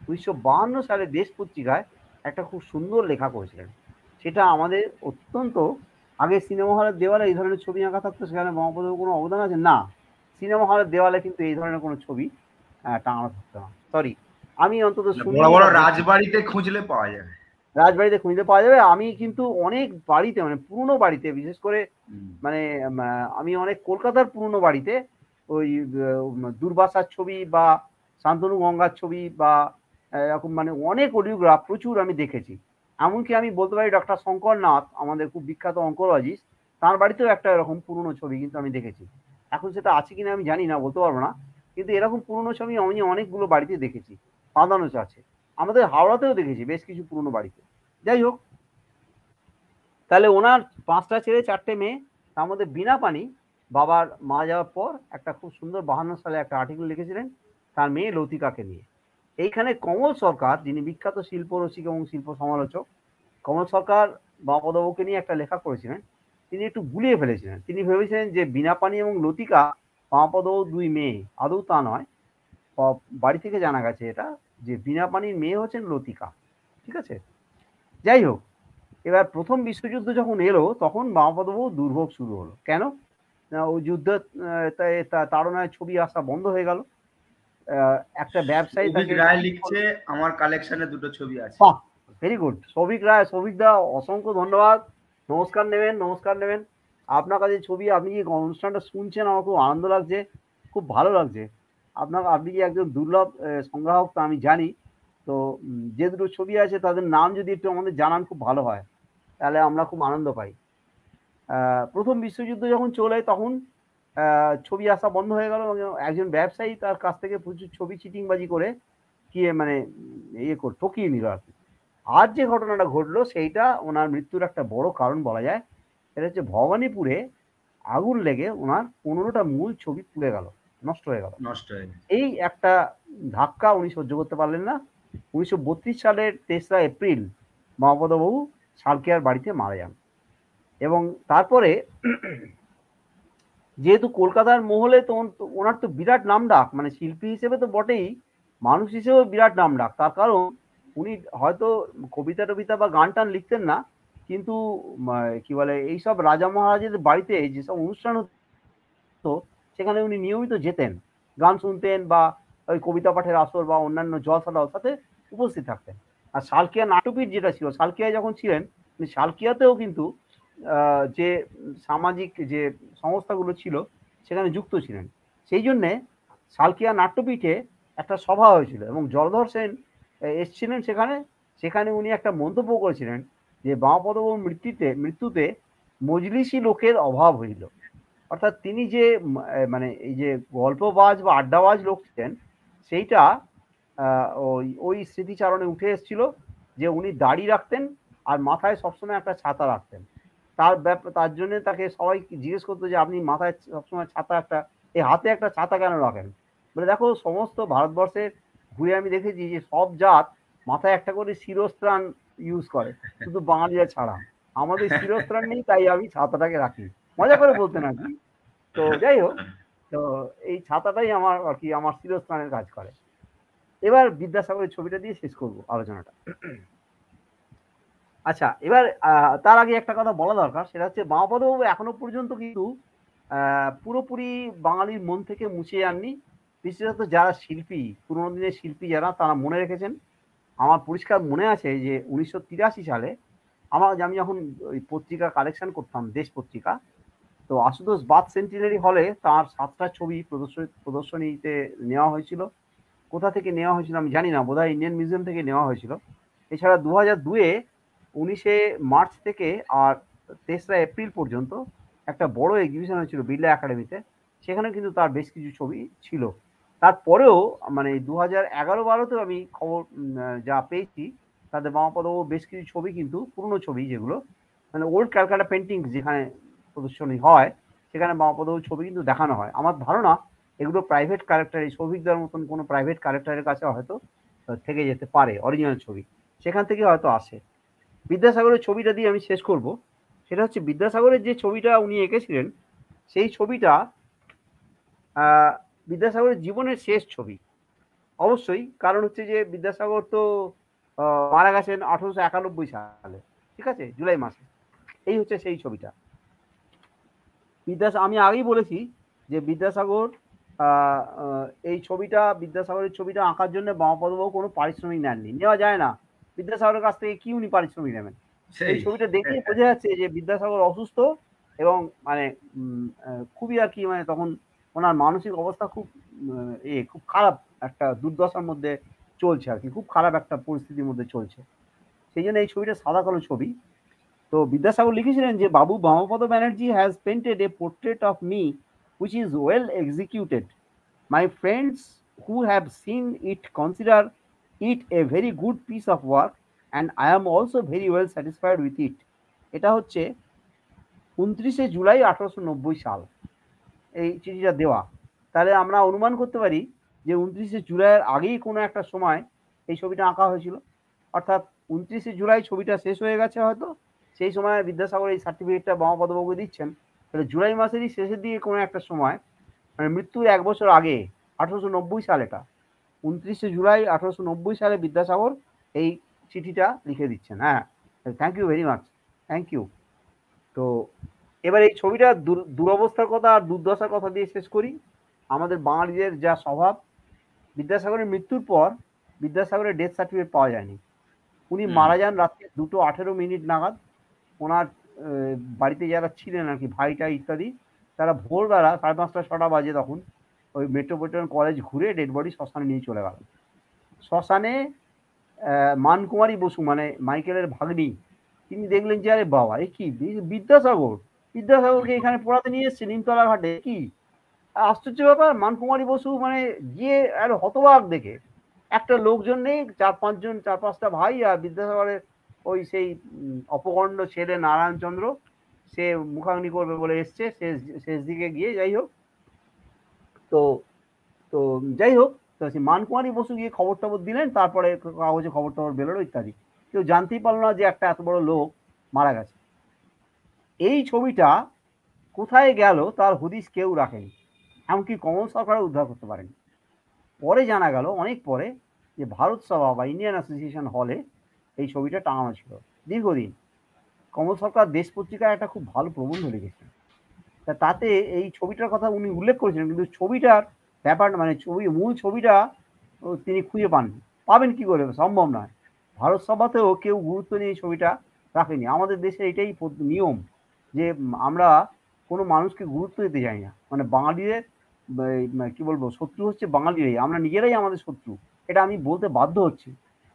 1952 সালে দেশ পত্রিকায় একটা খুব সুন্দর লেখা করেছিলেন। সেটা আমাদের অত্যন্ত, আগে সিনেমা হলের দেওয়ালে এই ধরনের ছবি আঁকা থাকতো, সেখানে বামাপদবাবুর কোনো অবদান আছে না, সিনেমা হলের দেওয়ালে কিন্তু এই ধরনের কোনো ছবি টাঙানো থাকতো না। সরি, আমি অন্তত বড় বড় রাজবাড়িতে খুঁজলে পাওয়া যাবে, রাজবাড়িতে খুঁজতে পাওয়া যাবে। আমি কিন্তু অনেক বাড়িতে, মানে পুরনো বাড়িতে, বিশেষ করে মানে আমি অনেক কলকাতার পুরনো বাড়িতে ওই দুর্বাসার ছবি বা শান্তনু গঙ্গার ছবি বা এরকম মানে অনেক অডিওগ্রাফ প্রচুর আমি দেখেছি। এমনকি আমি বলতে পারি ডক্টর শঙ্কর নাথ, আমাদের খুব বিখ্যাত অঙ্কোলজিস্ট, তার বাড়িতেও একটা এরকম পুরনো ছবি কিন্তু আমি দেখেছি। এখন সেটা আছে কিনা আমি জানি না, বলতে পারবো না, কিন্তু এরকম পুরনো ছবি আমি অনেকগুলো বাড়িতে দেখেছি, বাঁধানো আছে। আমাদের হাওড়াতেও দেখেছি বেশ কিছু পুরনো বাড়িতে। যাই হোক, তাহলে ওনার 5টা ছেলে 4টে মেয়ে, তার মধ্যে বীণাপানি বাবার মারা যাওয়ার পর একটা খুব সুন্দর 52 সালে একটা আর্টিকেল লিখেছিলেন তার মেয়ে লতিকাকে নিয়ে। এইখানে কমল সরকার, যিনি বিখ্যাত শিল্প রসিক এবং শিল্প সমালোচক, কমল সরকার বামাপদবাবুকে নিয়ে একটা লেখা করেছিলেন। তিনি একটু গুলিয়ে ফেলেছিলেন, তিনি ভেবেছিলেন যে বীণাপানি এবং লতিকা বামাপদবাবুর 2 মেয়ে, আদৌ তা নয়। বাড়ি থেকে জানা গেছে এটা, যে বীণাপানির মেয়ে হচ্ছেন লতিকা। ঠিক আছে, যাই হোক, এবার প্রথম বিশ্বযুদ্ধ যখন এলো তখন বামাপদবাবুর দুর্ভোগ শুরু হলো। কেন? ওই যুদ্ধের তাড়নায় ছবি আসা বন্ধ হয়ে গেল। একটা ব্যবসায়ী তাকে রায় লিখছে আমার কালেকশনে 2টো ছবি আছে। বাহ, ভেরি গুড। সৌভিক রায়, সৌভিক দা, অসংখ্য ধন্যবাদ। নমস্কার নেবেন। আপনার কাছে ছবি, আপনি যে অনুষ্ঠানটা শুনছেন, আমার খুব আনন্দ লাগছে, খুব ভালো লাগছে। আপনি যে একজন দুর্লভ সংগ্রাহক তা আমি জানি। তো যে 2টো ছবি আছে তাদের নাম যদি একটু আমাদের জানান খুব ভালো হয়, তাহলে আমরা খুব আনন্দ পাই। প্রথম বিশ্বযুদ্ধ যখন চলে তখন ছবি আসা বন্ধ হয়ে গেল। একজন ব্যবসায়ী তার কাছ থেকে প্রচুর ছবি চিটিংবাজি করে মানে ঠকিয়ে নিল আর কি। আর যে ঘটনাটা ঘটলো সেইটা ওনার মৃত্যুর একটা বড় কারণ বলা যায়। এটা হচ্ছে ভবানীপুরে আগুন লেগে ওনার 15টা মূল ছবি পুড়ে গেল, নষ্ট হয়ে গেল। এই একটা ধাক্কা উনি সহ্য করতে পারলেন না। 1932 সালের 3রা এপ্রিল বামাপদবাবু সালকিয়ার বাড়িতে মারা যান। এবং তারপরে যেহেতু কলকাতার মহলে তো ওনার তো বিরাট নাম ডাক, মানে শিল্পী হিসেবে তো বটেই, মানুষ হিসেবেও বিরাট নাম ডাক। তার কারণ উনি হয়তো কবিতা টবিতা বা গান টান লিখতেন না, কিন্তু কি বলে, এইসব রাজা মহারাজাদের বাড়িতে যেসব অনুষ্ঠান হতো সেখানে উনি নিয়মিত যেতেন, গান শুনতেন বা ওই কবিতা পাঠের আসর বা অন্যান্য জলসা টলসাতে উপস্থিত থাকতেন। আর সালকিয়া নাট্যপীঠ যেটা ছিল, সালকিয়ায় যখন ছিলেন, সালকিয়াতেও কিন্তু যে সামাজিক যে সংস্থাগুলো ছিল সেখানে যুক্ত ছিলেন। সেই জন্যে সালকিয়া নাট্যপীঠে একটা সভা হয়েছিল এবং জলধর সেন এসছিলেন সেখানে। সেখানে উনি একটা মন্তব্য করেছিলেন যে বামাপদবাবুর মৃত্যুতে মজলিসি লোকের অভাব হইল। অর্থাৎ তিনি যে মানে এই যে গল্পবাজ বা আড্ডাবাজ লোক ছিলেন, সেইটা ওই স্মৃতিচারণে উঠে এসেছিল যে উনি দাড়ি রাখতেন আর মাথায় সবসময় একটা ছাতা রাখতেন। তার জন্য তাকে সবাই জিজ্ঞেস করতো যে আপনি মাথায় সবসময় ছাতা এই হাতে একটা ছাতা কেন রাখেন? বলে দেখো, সমস্ত ভারতবর্ষের ঘুরে আমি দেখেছি যে সব জাত মাথায় একটা করে শিরস্ত্রাণ ইউজ করে, শুধু বাঙালিরা ছাড়া। আমাদের শিরস্ত্রাণ নেই, তাই আমি ছাতাটাকে রাখি। মজা করে বলতেন আর কি। তো যাই হোক, তো এই ছাতাটাই আমার আর কি আমার শিরস্ত্রাণের কাজ করে। এবার বিদ্যাসাগরের ছবিটা দিয়ে শেষ করব আলোচনাটা। আচ্ছা, এবার তার আগে একটা কথা বলা দরকার, সেটা হচ্ছে বামাপদবাবু এখনো পর্যন্ত কিন্তু পুরোপুরি বাঙালির মন থেকে মুছে যাননি। বিশেষত যারা শিল্পী, পুরোনো দিনের শিল্পী যারা, তারা মনে রেখেছেন। আমার পরিষ্কার মনে আছে যে 1983 সালে আমি যখন ওই পত্রিকা কালেকশন করতাম, দেশ পত্রিকা, তো আশুতোষ বাদ সেন্টিনারি হলে তার 7টা ছবি প্রদর্শনীতে নেওয়া হয়েছিল। কোথা থেকে নেওয়া হয়েছিল আমি জানি না, বোধহয় ইন্ডিয়ান মিউজিয়াম থেকে নেওয়া হয়েছিল। এছাড়া 2002-এ 19শে মার্চ থেকে আর 3রা এপ্রিল পর্যন্ত একটা বড় এক্সিবিশন হয়েছিল বিড়লা একাডেমিতে। সেখানে কিন্তু তার বেশ কিছু ছবি ছিল। তারপরেও মানে 2011-12-তেও আমি খবর যা পেয়েছি, তাতে বামাপদবাবুর বেশ কিছু ছবি কিন্তু পুরনো ছবি, যেগুলো মানে ওল্ড ক্যালকাটা পেন্টিং যেখানে প্রদর্শনী হয়, সেখানে বামাপদবাবুর ছবি কিন্তু দেখানো হয়। আমার ধারণা এগুলো প্রাইভেট কালেক্টর, এই সৌভিকদার মতন কোনো প্রাইভেট কালেক্টরের কাছে হয়তো থেকে যেতে পারে অরিজিনাল ছবি, সেখান থেকে হয়তো আসে। বিদ্যাসাগরের ছবিটা দিয়ে আমি শেষ করব। সেটা হচ্ছে বিদ্যাসাগরের যে ছবিটা উনি এঁকেছিলেন, সেই ছবিটা বিদ্যাসাগরের জীবনের শেষ ছবি অবশ্যই। কারণ হচ্ছে যে বিদ্যাসাগর তো মারা গেছেন 1891 সালে, ঠিক আছে, জুলাই মাসে। এই হচ্ছে সেই ছবিটা। আমি আগেই বলেছি যে বিদ্যাসাগর এই ছবিটা, বিদ্যাসাগরের ছবিটা আঁকার জন্য বামাপদবাবু কোনো পারিশ্রমিক নেননি, নেওয়া যায় না। বিদ্যাসাগরের কাছ থেকে কি উনি পারিশ্রমিক নেবেন? এই ছবিটা দেখেই বোঝা যাচ্ছে যে বিদ্যাসাগর অসুস্থ এবং মানে খুবই আর কি, মানে তখন ওনার মানসিক অবস্থা খুব খুব খারাপ, একটা দুর্দশার মধ্যে চলছে আর কি, খুব খারাপ একটা পরিস্থিতির মধ্যে চলছে। সেই জন্য এই ছবিটা সাদা কালো ছবি। তো বিদ্যাসাগর লিখেছিলেন যে বাবু Bamapada Banerjee has painted A portrait of me which is well executed. My friends who have seen it consider it a very good piece of work and I am also very well satisfied with it. এটা হচ্ছে 29শে জুলাই 1890 সাল এই চিঠিটা দেওয়া। তাহলে আমরা অনুমান করতে পারি যে 29শে জুলাইয়ের আগেই কোনো একটা সময় এই ছবিটা আঁকা হয়েছিল। অর্থাৎ 29শে জুলাই ছবিটা শেষ হয়ে গেছে হয়তো, সেই সময় বিদ্যাসাগর এই সার্টিফিকেটটা বামাপদবাবুকে দিচ্ছেন। তাহলে জুলাই মাসেরই শেষের দিকে কোনো একটা সময়, মানে মৃত্যুর 1 বছর আগে, 1890 সাল, এটা 29শে জুলাই 1890 সালে বিদ্যাসাগর এই চিঠিটা লিখে দিচ্ছেন। হ্যাঁ, thank you very much, thank you. তো এবার এই ছবিটা দুরবস্থার কথা আর দুর্দশার কথা দিয়ে শেষ করি। আমাদের বাঙালিদের যা স্বভাব, বিদ্যাসাগরের মৃত্যুর পর বিদ্যাসাগরের ডেথ সার্টিফিকেট পাওয়া যায়নি। উনি মারা যান রাত্রি 2:18 নাগাদ। ওনার বাড়িতে যারা ছিলেন আর কি, ভাইটা ইত্যাদি, তারা ভোরবেলা 5:30-6টা বাজে তখন ওই মেট্রোপলিটন কলেজ ঘুরে ডেড বডি শ্মশানে নিয়ে চলে গেল। শ্মশানে মানকুমারী বসু, মানে মাইকেলের ভাগ্নি, তিনি দেখলেন যে আরে বাবা, এ কি বিদ্যাসাগরকে এখানে পড়াতে নিয়ে এসছে নিমতলা ঘাটে, কি আশ্চর্য ব্যাপার। মানকুমারী বসু মানে গিয়ে আর হতবাক দেখে, একটা লোকজন নেই, 4-5টা ভাই আর বিদ্যাসাগরের ওই সেই অপকণ্ড ছেলে নারায়ণচন্দ্র, সে মুখাগ্নি করবে বলে এসছে শেষ দিকে গিয়ে। যাই হোক, তো তো সেই মানকুমারী বসু গিয়ে খবর টবর দিলেন, তারপরে কাগজে খবর টবর বেরোলো ইত্যাদি। কেউ জানতেই পারলো না যে একটা এত বড় লোক মারা গেছে। এই ছবিটা কোথায় গেল তার হদিস কেউ রাখেনি, এমনকি কমল সরকার উদ্ধার করতে পারেনি। পরে জানা গেল, অনেক পরে, যে ভারত সভা বা ইন্ডিয়ান অ্যাসোসিয়েশন হলে এই ছবিটা টাঙানো ছিল দীর্ঘদিন। কমল সরকার দেশ পত্রিকায় একটা খুব ভালো প্রবন্ধ লিখেছেন, তাতে এই ছবিটার কথা উনি উল্লেখ করেছিলেন, কিন্তু ছবিটার ব্যাপারটা মানে মূল ছবিটা তিনি খুঁজে পাননি। পাবেন কি করে? সম্ভব নয়। ভারত সভাতেও কেউ গুরুত্ব নিয়ে এই ছবিটা রাখেনি। আমাদের দেশে এটাই নিয়ম যে আমরা কোনো মানুষকে গুরুত্ব দিতে যাই না। মানে বাঙালিদের কি বলবো, শত্রু হচ্ছে বাঙালিরাই, আমরা নিজেরাই আমাদের শত্রু, এটা আমি বলতে বাধ্য হচ্ছি।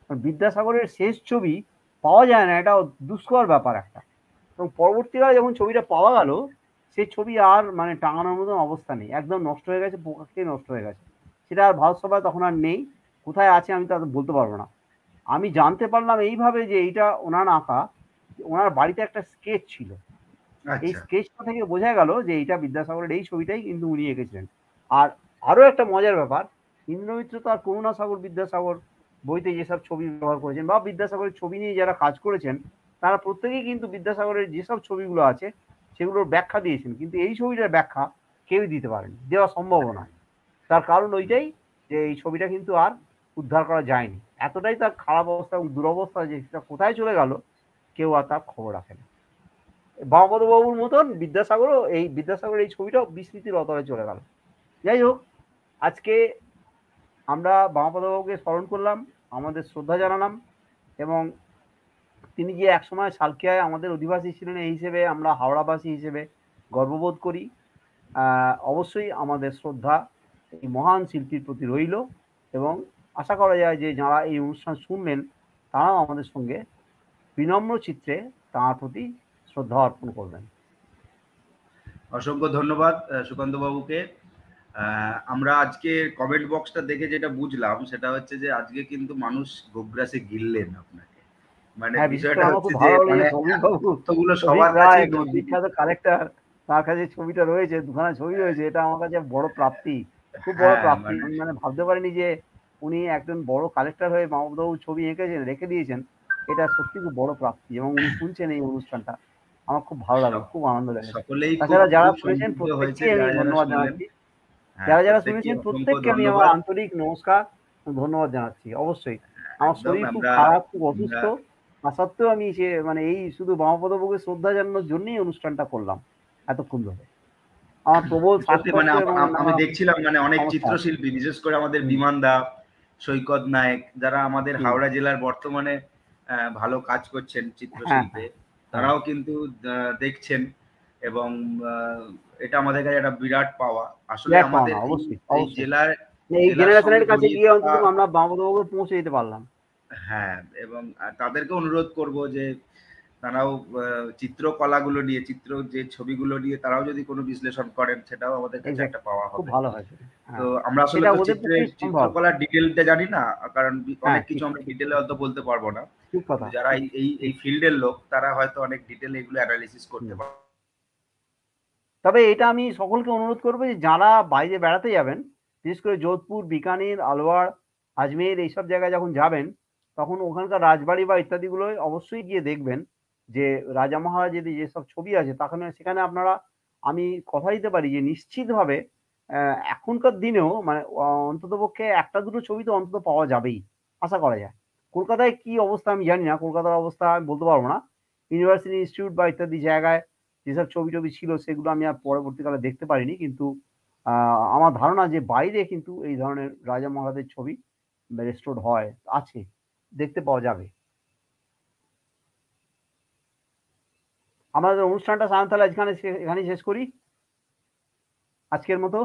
বিদ্যাসাগরের শেষ ছবি পাওয়া যায় না, এটা দুষ্কর ব্যাপার একটা। এবং পরবর্তীকালে যখন ছবিটা পাওয়া গেল, সেই ছবি আর মানে টাঙানোর মতন অবস্থা নেই, একদম নষ্ট হয়ে গেছে, পোকা খেয়ে নষ্ট হয়ে গেছে। সেটা আর ভারত সভায় তখন আর নেই। কোথায় আছে আমি তা বলতে পারবো না। আমি জানতে পারলাম এইভাবে যে এইটা ওনার আঁকা, ওনার বাড়িতে একটা স্কেচ ছিল। এই আচ্ছা। স্কেচটা থেকে বোঝা গেল যে এইটা বিদ্যাসাগরের এই ছবিটাই কিন্তু উনি এঁকেছিলেন। আর আরো একটা মজার ব্যাপার, ইন্দ্রমিত্র তার করুণাসাগর বিদ্যাসাগর বইতে যেসব ছবি ব্যবহার করেছেন বা বিদ্যাসাগরের ছবি নিয়ে যারা কাজ করেছেন, তারা প্রত্যেকেই কিন্তু বিদ্যাসাগরের যেসব ছবিগুলো আছে সেগুলোর ব্যাখ্যা দিয়েছেন, কিন্তু এই ছবিটার ব্যাখ্যা কেউই দিতে পারেনি, দেওয়া সম্ভব নয়। তার কারণ ওইটাই যে এই ছবিটা কিন্তু আর উদ্ধার করা যায়নি, এতটাই তার খারাপ অবস্থা এবং দুরবস্থা যে সেটা কোথায় চলে গেল কেউ আর তার খবর রাখে না। বাবুর মতন বিদ্যাসাগর এই ছবিটাও বিস্মৃতির অতলে চলে গেল। যাই হোক, আজকে আমরা বাবুকে স্মরণ করলাম, আমাদের শ্রদ্ধা জানালাম, এবং তিনি যে একসময় সালকিয়ায় আমাদের অধিবাসী ছিলেন এই হিসেবে আমরা হাওড়াবাসী হিসেবে গর্ববোধ করি। অবশ্যই আমাদের শ্রদ্ধা এই মহান শিল্পীর প্রতি রইল, এবং আশা করা যায় যে যারা এই অনুষ্ঠান শুনবেন তারাও আমাদের সঙ্গে বিনম্র চিত্রে তাঁর প্রতি শ্রদ্ধা অর্পণ করবেন। অসংখ্য ধন্যবাদ সুকান্ত বাবুকে। আমরা আজকে কমেন্ট বক্সটা দেখে যেটা বুঝলাম সেটা হচ্ছে যে আজকে কিন্তু মানুষ গোগ্রাসে গিললেন আপনাকে। মানে হ্যাঁ, বিশেষ বিষয়টা করে আমার হচ্ছে খুব যে ভালো লাগলো মানে যে সৌভিকবাবু, তথ্যগুলো সৌভিক সবার রায় কাছেই নজর বিখ্যাত কালেক্টর, তার কাছে ছবিটা রয়েছে, দুখানা ছবি রয়েছে, এটা আমার কাছে বড় প্রাপ্তি, খুব বড় হ্যাঁ প্রাপ্তি। মানে আমি মানে ভাবতে পারিনি যে উনি একজন বড় কালেক্টর হয়ে মাহমুদবাবু ছবি এঁকেছেন, রেখে দিয়েছেন। এটা সত্যি খুব বড় প্রাপ্তি, এবং উনি শুনছেন এই অনুষ্ঠানটা, আমার খুব ভালো লাগলো, খুব আনন্দ লেগেছে। সকলেই খুব তাছাড়া যারা খুব শুনেছেন সমৃদ্ধ হয়েছে প্রত্যেককেই আমি যারা যারা ধন্যবাদ শুনলেন। জানাচ্ছি। হ্যাঁ যারা যারা প্রত্যেককে শুনেছেন অসংখ্য প্রত্যেককে আমি আমার ধন্যবাদ। আন্তরিক নমস্কার, ধন্যবাদ জানাচ্ছি। অবশ্যই আমার একদম শরীর খুব আমরা খারাপ, খুব আমরা অসুস্থ, তা সত্ত্বেও আমি সে মানে এই শুধু বামাপদবাবুকে শ্রদ্ধা জানানোর জন্যই অনুষ্ঠানটা করলাম এতক্ষণ ধরে। আমার প্রবল সত্যি মানে শ্বাসকষ্ট এবং আমি নানা দেখছিলাম মানে অনেক সমস্যা আছে। চিত্রশিল্পী বিশেষ করে আমাদের হুম, বিমান দা, সৈকত নায়েক, যারা আমাদের হুম। হাওড়া জেলার বর্তমানে ভালো কাজ করছেন হ্যাঁ, চিত্রশিল্পে, হ্যাঁ, হ্যাঁ। তারাও কিন্তু দেখছেন। এবং এটা আমাদের কাছে একটা বিরাট পাওয়া আসলে বিরাট আমাদের পাওনা, এই অবশ্যই, এই অবশ্যই। জেলার এই জেলার সঙ্গে জেনারেশনের কাছে জড়িয়ে গিয়ে থাকা। অন্তত আমরা বামাপদবাবুকে পৌঁছে দিতে পারলাম। হ্যাঁ, এবং তাদেরকে অনুরোধ করব যে তারাও চিত্রকলাগুলো নিয়ে, চিত্র যে ছবিগুলো নিয়ে তারাও যদি কোনো বিশ্লেষণ করেন সেটাও আমাদের কাছে একটা এক্সাক্টলি, পাওয়া খুব হবে। ভালো হয়েছে। তো হ্যাঁ, আমরা আসলে সেটা তো ওদের পক্ষেই সম্ভব। চিত্রকলার ডিটেলটা জানি না, কারণ হ্যাঁ, অনেক কিছু ঠিক, আমরা ঠিক, ডিটেলে হয়তো বলতে পারবো না। ঠিক কিন্তু কথা, যারা ঠিক, এই ঠিক। ফিল্ডের লোক তারা হয়তো অনেক ডিটেলে এগুলো অ্যানালিসিস করতে হুম। পারে। তবে এটা আমি সকলকে অনুরোধ করবো যে যারা বাইরে বেড়াতে যাবেন, বিশেষ করে যোধপুর, বিকানির, আলওয়ার, আজমের এইসব জায়গায় যখন যাবেন, তখন ওখানকার রাজবাড়ি বা ইত্যাদিগুলোয় অবশ্যই গিয়ে দেখবেন যে রাজা মহারাজাদের যেসব ছবি আছে তখন সেখানে আপনারা, আমি কথা দিতে পারি যে নিশ্চিতভাবে এখনকার দিনেও মানে অন্ততপক্ষে একটা দুটো ছবি তো অন্তত পাওয়া যাবেই, আশা করা যায়। কলকাতায় কি অবস্থা আমি জানি না, কলকাতার অবস্থা আমি বলতে পারবো না। ইউনিভার্সিটি ইনস্টিটিউট বা ইত্যাদি জায়গায় যেসব ছবি-টবি ছিল সেগুলো আমি আর পরবর্তীকালে দেখতে পারিনি। কিন্তু আমার ধারণা যে বাইরে কিন্তু এই ধরনের রাজা মহারাজের ছবি রেস্টোরড হয়, আছে। দেখতে পাওয়া যাবে। আমাদের অনুষ্ঠানটা সায়ন তাহলে এখানেই শেষ করি আজকের মতো।